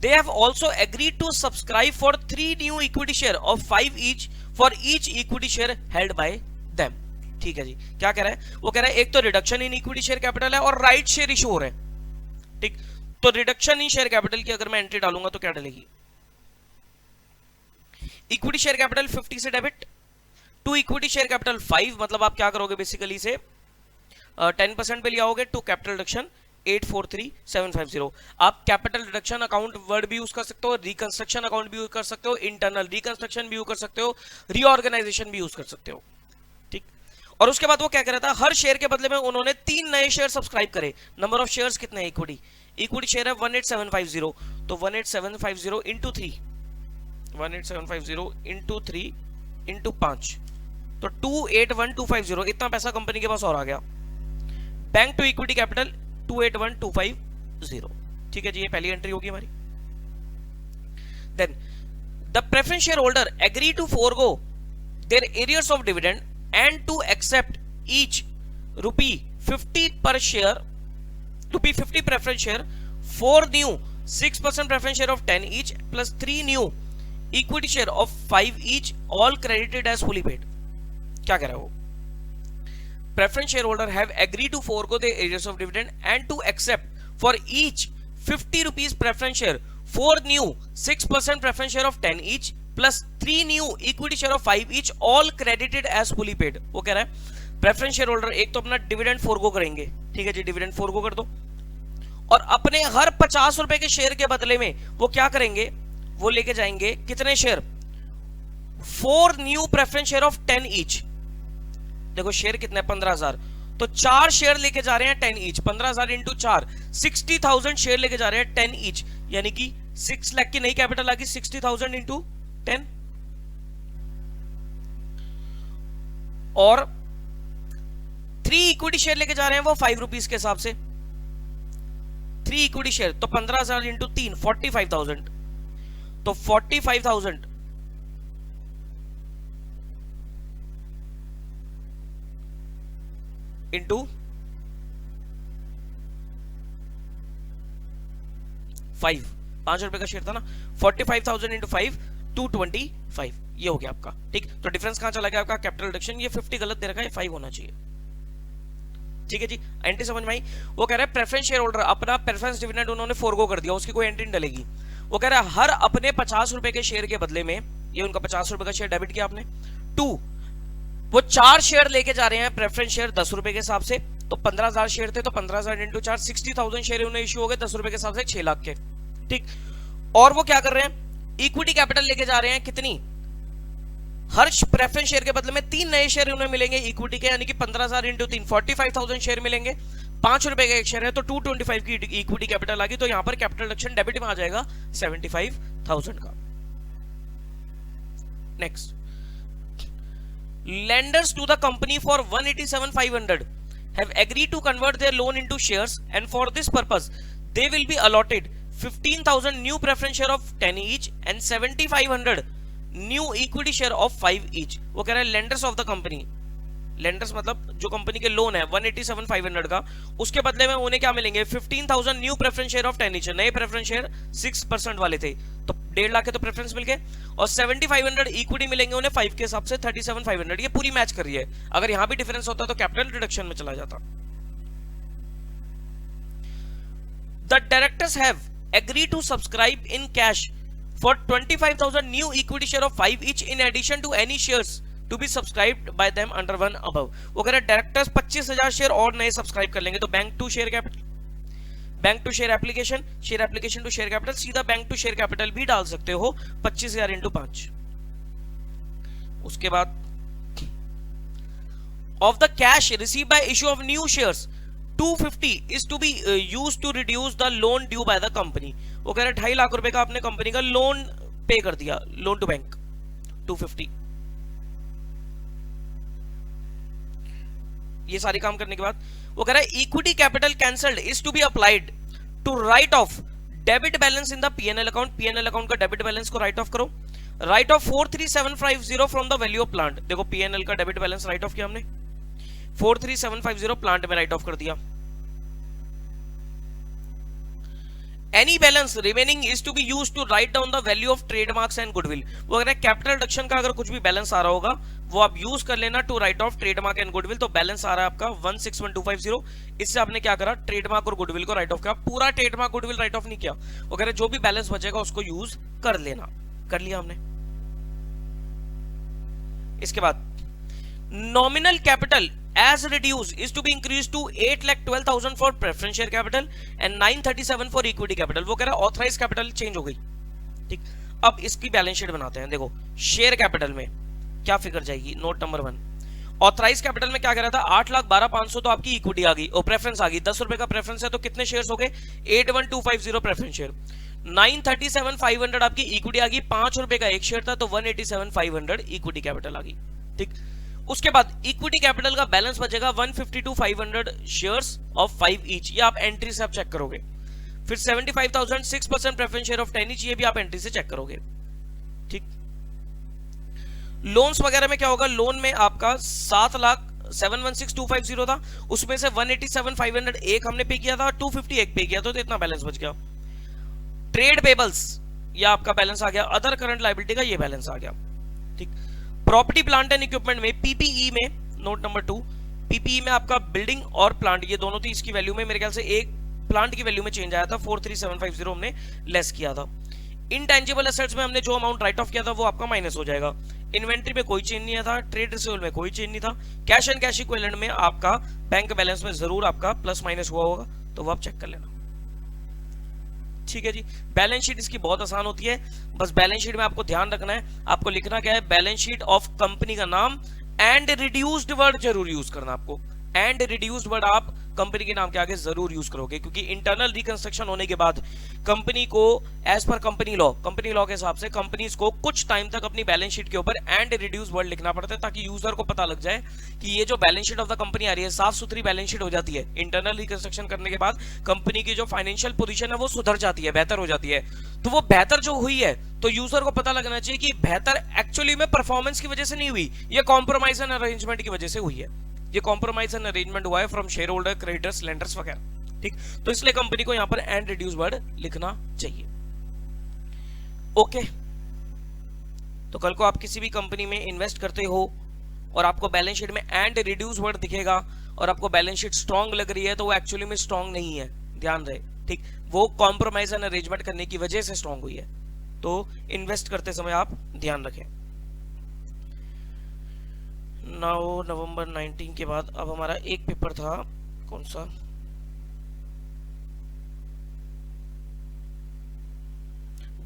They have also agreed to subscribe for 3 new equity share of 5 each for each equity share held by them. ठीक है जी, क्या कह रहा है? वो कह रहा है एक तो reduction in equity share capital है और राइट शेयर इशू हो रहा है। ठीक, तो रिडक्शन इन शेयर कैपिटल की अगर मैं एंट्री डालूंगा तो क्या डलेगी? इक्विटी शेयर कैपिटल 50 से debit to equity share capital 5, मतलब आप क्या करोगे बेसिकली से 10% पे ले आओगे टू कैपिटल रिडक्शन 843750। आप कैपिटल रिडक्शन अकाउंट वर्ड भी यूज कर सकते हो, रिकंस्ट्रक्शन अकाउंट भी यूज कर सकते हो, इंटरनल रिकंस्ट्रक्शन भी यूज कर सकते हो, रीऑर्गेनाइजेशन भी यूज कर सकते हो। ठीक, और उसके बाद वो क्या कह रहा था, हर शेयर के बदले में उन्होंने 3 नए शेयर सब्सक्राइब करे। नंबर ऑफ शेयर्स कितने हैं? इक्विटी शेयर है 18750, तो 18750 इंटू 3, 18750 इंटू 3 इंटू 5, तो 281250, इतना पैसा कंपनी के पास और आ गया। Bank to equity capital 281250। ठीक है जी, ये पहली एंट्री होगी हमारी। Then the preference share holder agree to forgo their arrears of dividend and to accept each ₹50 per share, ₹50 preference share, 4 new 6% preference share of 10 each plus 3 new equity share of 5 each, all credited as fully paid. क्या कह रहा है वो? Preference share holder have agree to forgo the arrears of dividend and to accept for each 50 rupees preference share, 4 new 6% preference share of 10 each plus 3 new equity share of 5 each, all credited as fully paid. वो कह रहा है preference share holder एक तो अपना dividend forgo करेंगे। ठीक है जी, डिविडेंड फोरगो कर दो और अपने हर 50 रुपए के शेयर के बदले में वो क्या करेंगे, वो लेके जाएंगे कितने share? 4 new preference share of 10 each. देखो शेयर कितने? 15,000, तो 4 शेयर लेके जा रहे हैं 10 ईच, 15,000 इंटू 4, 60,000 शेयर लेके जा रहे हैं 10 ईच, यानी कि 6 लाख की नई कैपिटल आ गई, 60,000 इंटू 10। और 3 इक्विटी शेयर लेके जा रहे हैं वो 5 रुपीज के हिसाब से, 3 इक्विटी शेयर, तो 15,000 इंटू 3, 45,000, तो 45,000 इंटू 5, 5 रुपए का शेयर था ना, 45,000 इंटू 5, 225, ये हो गया आपका। ठीक, तो डिफरेंस कहां चला गया आपका? Capital reduction. ये 50 गलत दे रखा है, 5 होना चाहिए। ठीक है जी, एंट्री समझ में आई? वो कह रहा है प्रेफरेंस शेयर होल्डर अपना प्रेफरेंस डिविडेंड उन्होंने फोरगो कर दिया, उसकी कोई एंट्री नहीं डलेगी। वो कह रहा है हर अपने 50 रुपए के शेयर के बदले में, ये उनका 50 रुपए का शेयर डेबिट किया आपने, 2 वो 4 शेयर लेके जा रहे हैं प्रेफरेंस शेयर 10 रुपए के हिसाब से, तो 15,000 शेयर थे तो 15,000 इंटू 4 60,000 शेयर उन्हें इश्यू हो गए 10 रुपए के हिसाब से 6 लाख के। ठीक, और वो क्या कर रहे हैं, इक्विटी कैपिटल लेके जा रहे हैं कितनी, हर प्रेफरेंस शेयर के बदले में 3 नए शेयर उन्हें मिलेंगे इक्विटी के, यानी कि 15,000 इंटू 3 45,000 शेयर मिलेंगे, 5 रुपए का एक शेयर है तो 225 की इक्विटी कैपिटल आ गई, तो यहां पर कैपिटल रिडक्शन डेबिट में आ जाएगा 75,000 का। Next, lenders to the company for 187,500 have agreed to convert their loan into shares, and for this purpose they will be allotted 15,000 new preference share of 10 each and 7,500 new equity share of 5 each। वो कह रहा है lenders of the company, lenders मतलब जो company के loan है 187,500 का, उसके बदले में उन्हें क्या मिलेंगे 15,000 new preference share of 10 each, नए प्रेफरेंस शेयर 6% वाले थे तो 1.5 लाख के तो प्रेफरेंस मिल गए, और 7,500 इक्विटी मिलेंगे उन्हें 5 के हिसाब से 37,500। ये पूरी मैच कर रही है, अगर यहां भी डिफरेंस होता तो कैपिटल रिडक्शन में चला जाता। The directors have agreed to subscribe in cash for 25,000 new equity share of 5 each in addition to any shares to be subscribed by them under one above. वो कह रहे हैं डायरेक्टर्स 25,000 शेयर और नए subscribe कर लेंगे, तो bank to share capital, bank to share application to share capital, सीधा बैंक टू शेयर कैपिटल भी डाल सकते हो 25,000 इंटू 5। उसके बाद of the cash receive by issue of new shares 250 is to be used to reduce the loan due by the company. वो कह रहे 2.5 लाख रुपए का आपने कंपनी का लोन पे कर दिया, लोन टू बैंक 250। ये सारे काम करने के बाद वो कह रहा है equity capital cancelled is to be applied to write off debit balance in the PNL account, PNL account का डेबिट बैलेंस को राइट ऑफ करो, write off 43750 from the value of plant. देखो पीएनएल का डेबिट बैलेंस राइट ऑफ किया हमने, 43750 plant में right off कर दिया। Any balance remaining is to be used to write down the value of trademarks and goodwill। वो अगर capital reduction का अगर कुछ भी बैलेंस आ रहा होगा वो आप यूज कर लेना to write off trademark and goodwill. तो बैलेंस आ रहा है आपका 161,250, इससे आपने क्या करा ट्रेडमार्क और गुडविल को राइट ऑफ किया, पूरा ट्रेडमार्क गुडविल राइट ऑफ नहीं किया। वो कह रहे जो भी बैलेंस बचेगा उसको यूज कर लेना, कर लिया हमने। इसके बाद nominal capital as reduced is to be increased to 8,12,000 for preference share capital and 937 for equity capital। वो कह रहा है ऑथराइज कैपिटल चेंज हो गई। ठीक, अब इसकी बैलेंस शीट बनाते हैं। देखो शेयर कैपिटल में क्या फिगर जाएगी, नोट नंबर 1। ऑथराइज कैपिटल में क्या कह रहा था 8,12,500 तो आपकी इक्विटी आ गई और प्रेफरेंस आ गई, 10 रुपए का प्रेफरेंस है तो कितने शेयर्स हो गए 81,250 प्रेफरेंस शेयर, 937,500 आपकी इक्विटी आ गई, 5 रुपए का एक शेयर था तो 187,500 इक्विटी कैपिटल आ गई। ठीक, उसके बाद इक्विटी कैपिटल का बैलेंस बचेगा 152,500 शेयर्स ऑफ 5 ईच, ये आप एंट्री से आप चेक करोगे। फिर 75,000 6% प्रेफरेंस शेयर ऑफ 10 ईच, ये भी आप एंट्री से चेक करोगे। ठीक, लोन्स वगैरह में क्या होगा, लोन में आपका 7,07,16,250 था, उसमें से 187,500 एक हमने पे किया था और 250 एक पे किया था, तो इतना बैलेंस बच गया। ट्रेड पेबल्स ये आपका बैलेंस आ गया, अदर करंट लायबिलिटी का ये बैलेंस आ गया। ठीक, प्रॉपर्टी प्लांट एंड इक्विपमेंट में पीपीई में नोट नंबर 2, पीपीई में आपका बिल्डिंग और प्लांट ये दोनों थी, इसकी वैल्यू में मेरे ख्याल से एक प्लांट की वैल्यू में चेंज आया था, 43750 हमने लेस किया था। इनटेंजिबल एसेट्स में हमने जो अमाउंट राइट ऑफ किया था वो आपका माइनस हो जाएगा। इन्वेंट्री में कोई चेंज नहीं था, ट्रेड रिसीवेबल में कोई चेंज नहीं था, कैश एंड कैश इक्विवेलेंट में आपका बैंक बैलेंस में जरूर आपका प्लस माइनस हुआ होगा, तो वो आप चेक कर लेना। ठीक है जी, बैलेंस शीट इसकी बहुत आसान होती है, बस बैलेंस शीट में आपको ध्यान रखना है, आपको लिखना क्या है बैलेंस शीट ऑफ कंपनी का नाम एंड रिड्यूस्ड वर्ड जरूर यूज करना आपको, एंड रिड्यूस्ड वर्ड आप कंपनी के नाम के आगे जरूर यूज करोगे, क्योंकि इंटरनल रिकंस्ट्रक्शन होने के बाद कंपनी को एज पर कंपनी लॉ के हिसाब से कंपनीज को कुछ टाइम तक अपनी बैलेंस शीट के ऊपर एंड रिड्यूस वर्ड लिखना पड़ता है, ताकि यूजर को पता लग जाए कि ये जो balance sheet of the company आ रही है साफ सुथरी बैलेंस शीट हो जाती है। इंटरनल रिकंस्ट्रक्शन करने के बाद कंपनी की जो फाइनेंशियल पोजीशन है वो सुधर जाती है, बेहतर हो जाती है। तो वो बेहतर जो हुई है तो यूजर को पता लगना चाहिए कि बेहतर एक्चुअली में परफॉर्मेंस की वजह से नहीं हुई, ये कॉम्प्रोमाइज एंड अरेंजमेंट की वजह से हुई है, ये कॉम्प्रोमाइज एंड अरेंजमेंट हुआ है from share holder, creditors, lenders वगैरह। ठीक, तो इसलिए कंपनी को यहां पर एंड रिड्यूस वर्ड लिखना चाहिए। ओके, तो कल को आप किसी भी कंपनी में इन्वेस्ट करते हो और आपको बैलेंस शीट में एंड रिड्यूस वर्ड दिखेगा और आपको बैलेंस शीट स्ट्रांग लग रही है, तो वो एक्चुअली में स्ट्रांग नहीं है, ध्यान रहे। ठीक, वो कॉम्प्रोमाइज एंड अरेंजमेंट करने की वजह से स्ट्रांग हुई है, तो इन्वेस्ट करते समय आप ध्यान रखें। नवंबर 19 के बाद अब हमारा एक पेपर था कौन सा,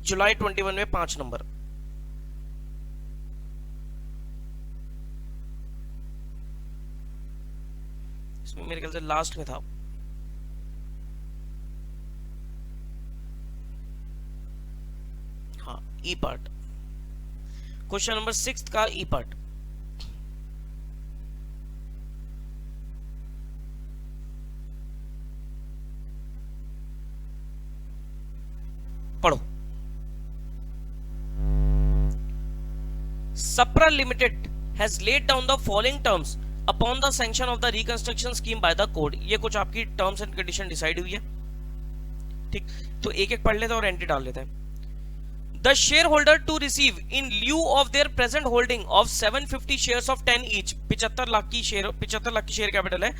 जुलाई 21 में 5 नंबर, इसमें मेरे ख्याल से लास्ट में था। हाँ, ई पार्ट, क्वेश्चन नंबर 6 का ई पार्ट। पढ़ो। Supra Limited has laid down the following terms upon the sanction of the reconstruction scheme by the court। ये कुछ आपकी टर्म्स एंड कंडीशन डिसाइड हुई है, ठीक। तो एक एक पढ़ लेते हैं और एंट्री डाल लेते हैं। The shareholder to receive in lieu of their present holding of 750 shares of 10 each, 75 lakh की शेयर कैपिटल है,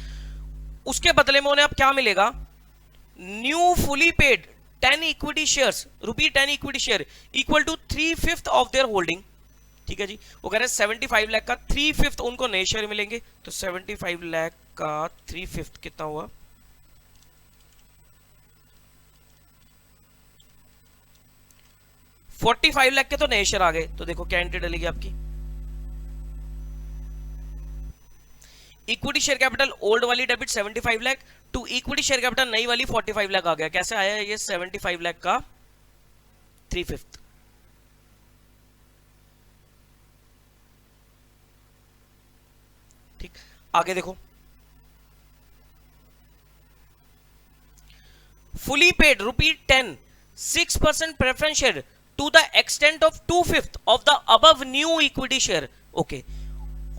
उसके बदले में उन्हें अब क्या मिलेगा, new fully paid 10 equity shares, ₹10 equity share equal to 3/5 of their holding. ठीक है जी, वो कह रहे हैं 75 लाख का 3/5 उनको नए शेयर मिलेंगे। तो 75 लाख का 3/5 कितना हुआ, 45 लाख के तो नए शेयर आ गए। तो देखो क्या एंट्री डलेगी आपकी, इक्विटी शेयर कैपिटल ओल्ड वाली debit 75 lakh to equity share capital नई वाली 45 लाख आ गया। कैसे आया ये 75 लाख का 3/5। ठीक, आगे देखो, fully paid ₹10 6% preference share to the extent of 2/5 of the above new equity share. Okay,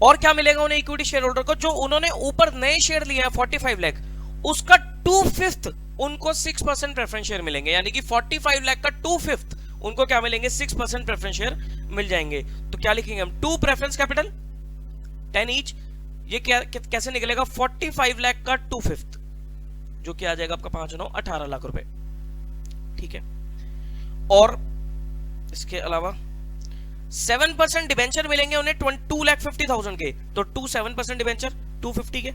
और क्या मिलेगा उन्हें इक्विटी शेयर होल्डर को, जो उन्होंने ऊपर नए शेयर लिए हैं 45 लाख, उसका 2/5 उनको 6% प्रेफरेंस शेयर मिलेंगे। यानी कि 45 लाख का 2/5 उनको क्या मिलेंगे, 6% प्रेफरेंस शेयर मिल जाएंगे। तो क्या लिखेंगे हम, 2 प्रेफरेंस कैपिटल 10 ईच, ये क्या कैसे निकलेगा, 45 लाख का 2/5 जो कि आ जाएगा आपका 5/9 18 लाख रुपए। ठीक है, और इसके अलावा 7% डिबेंचर मिलेंगे उन्हें 2,50,000 के। तो 7% डिबेंचर 250 के,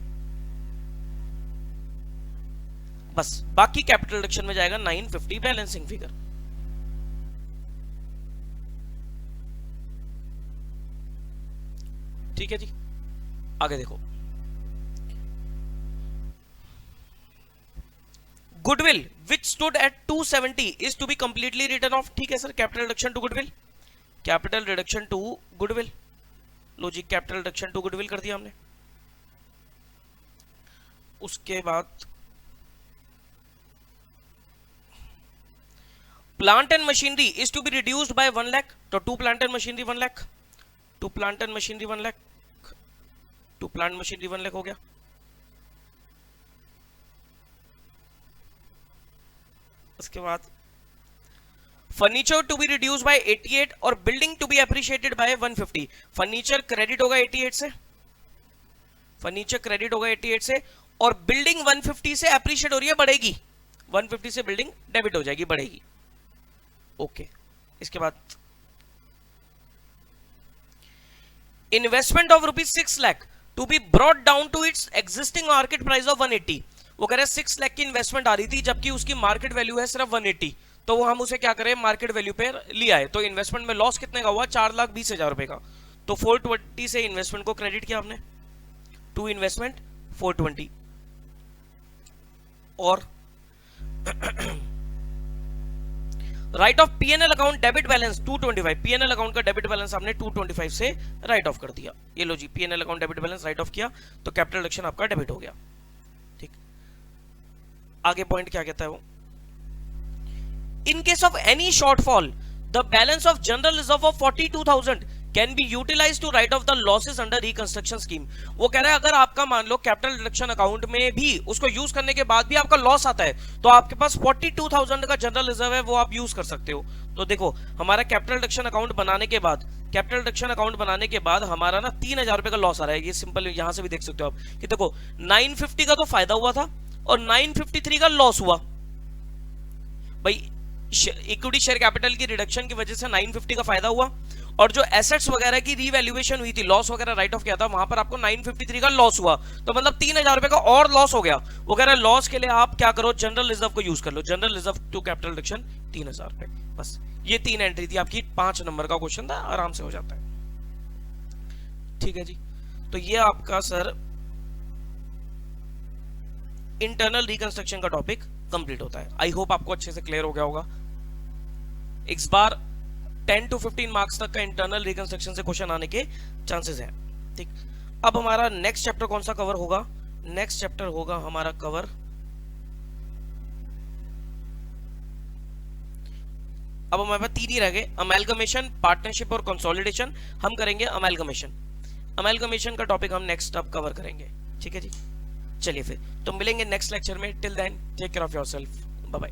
बस बाकी कैपिटल रिडक्शन में जाएगा 950 बैलेंसिंग फिगर। ठीक है जी, आगे देखो, goodwill which stood at 270 is to be completely written off. ठीक है sir, capital reduction to goodwill, capital reduction to goodwill, लो जी कैपिटल रिडक्शन टू गुडविल कर दिया हमने। उसके बाद plant and machinery is to be reduced by 1 lakh. तो 2 plant and machinery 1 lakh, 2 plant and machinery 1 lakh, 2 plant machinery 1 lakh हो गया। उसके बाद furniture to be reduce by 88 और building to be appreciated by 150। Furniture credit होगा 88 से, फर्नीचर क्रेडिट होगा 88 से, और बिल्डिंग 150 से अप्रिशिएट हो रही है, बढ़ेगी 150 से बिल्डिंग डेबिट हो जाएगी, बढ़ेगी। ओके, इसके बाद investment of ₹6 lakh to be brought down to its existing market price of 180। वो कह रहे हैं 6 लाख की इन्वेस्टमेंट आ रही थी जबकि उसकी मार्केट वैल्यू है सिर्फ 180, तो वो हम उसे क्या करें, मार्केट वैल्यू पे लिया है। तो इन्वेस्टमेंट में लॉस कितने का हुआ, 4,20,000 रुपए का। तो 420 से इन्वेस्टमेंट को क्रेडिट किया हमने, टू इन्वेस्टमेंट 420। और write off PNL account debit balance 225, PNL account का डेबिट बैलेंस हमने 225 से राइट ऑफ कर दिया। ये लो जी, PNL account debit balance write off किया तो कैपिटल रिडक्शन आपका डेबिट हो गया। ठीक, आगे पॉइंट क्या कहता है वो, in case of any shortfall the balance of general reserve of 42,000 can be utilise to write off the losses under reconstruction scheme. वो कह रहा है अगर आपका मान लो कैपिटल रिडक्शन अकाउंट में भी उसको यूज करने के बाद भी आपका लॉस आता है तो आपके पास 42,000 का जनरल रिजर्व है, वो आप यूज कर सकते हो। तो देखो हमारा कैपिटल रिडक्शन अकाउंट बनाने के बाद, कैपिटल रिडक्शन अकाउंट बनाने के बाद हमारा ना 3,000 रुपए का लॉस आ रहा है। ये सिंपल यहां से भी देख सकते हो आप कि देखो 950 का तो फायदा हुआ था और 953 का लॉस हुआ। भाई इक्विटी शेयर कैपिटल की रिडक्शन की वजह से 950 का फायदा हुआ और जो एसेट्स वगैरह की रीवैल्यूएशन हुई थी, लॉस वगैरह राइट ऑफ किया था, वहां पर आपको 953 का लॉस हुआ, तो मतलब 3000 रुपए का और लॉस हो गया। वो कह रहा है लॉस के लिए आप क्या करो, जनरल रिजर्व को यूज कर लो, general reserve to capital reduction 3000 रुपए। बस ये 3 एंट्री थी आपकी, 5 नंबर का क्वेश्चन था, आराम से हो जाता है। ठीक है जी, तो ये आपका सर इंटरनल रिकंस्ट्रक्शन का टॉपिक कंप्लीट होता है। आई होप आपको अच्छे से क्लियर हो गया होगा। इस बार 10 to 15 मार्क्स तक का इंटरनल रिकंस्ट्रक्शन से क्वेश्चन आने के चांसेस हैं। ठीक, अब हमारा नेक्स्ट चैप्टर कौन सा कवर होगा? नेक्स्ट चैप्टर होगा हमारा कवर, अब हमारे पास 3 ही रह गए, अमेलगमेशन, पार्टनरशिप और कंसोलिडेशन। हम करेंगे अमेलगमेशन। अमेलगमेशन का टॉपिक हम नेक्स्ट अब कवर करेंगे। ठीक है जी, चलिए फिर तो मिलेंगे नेक्स्ट लेक्चर में। Till then take care of yourself, bye bye.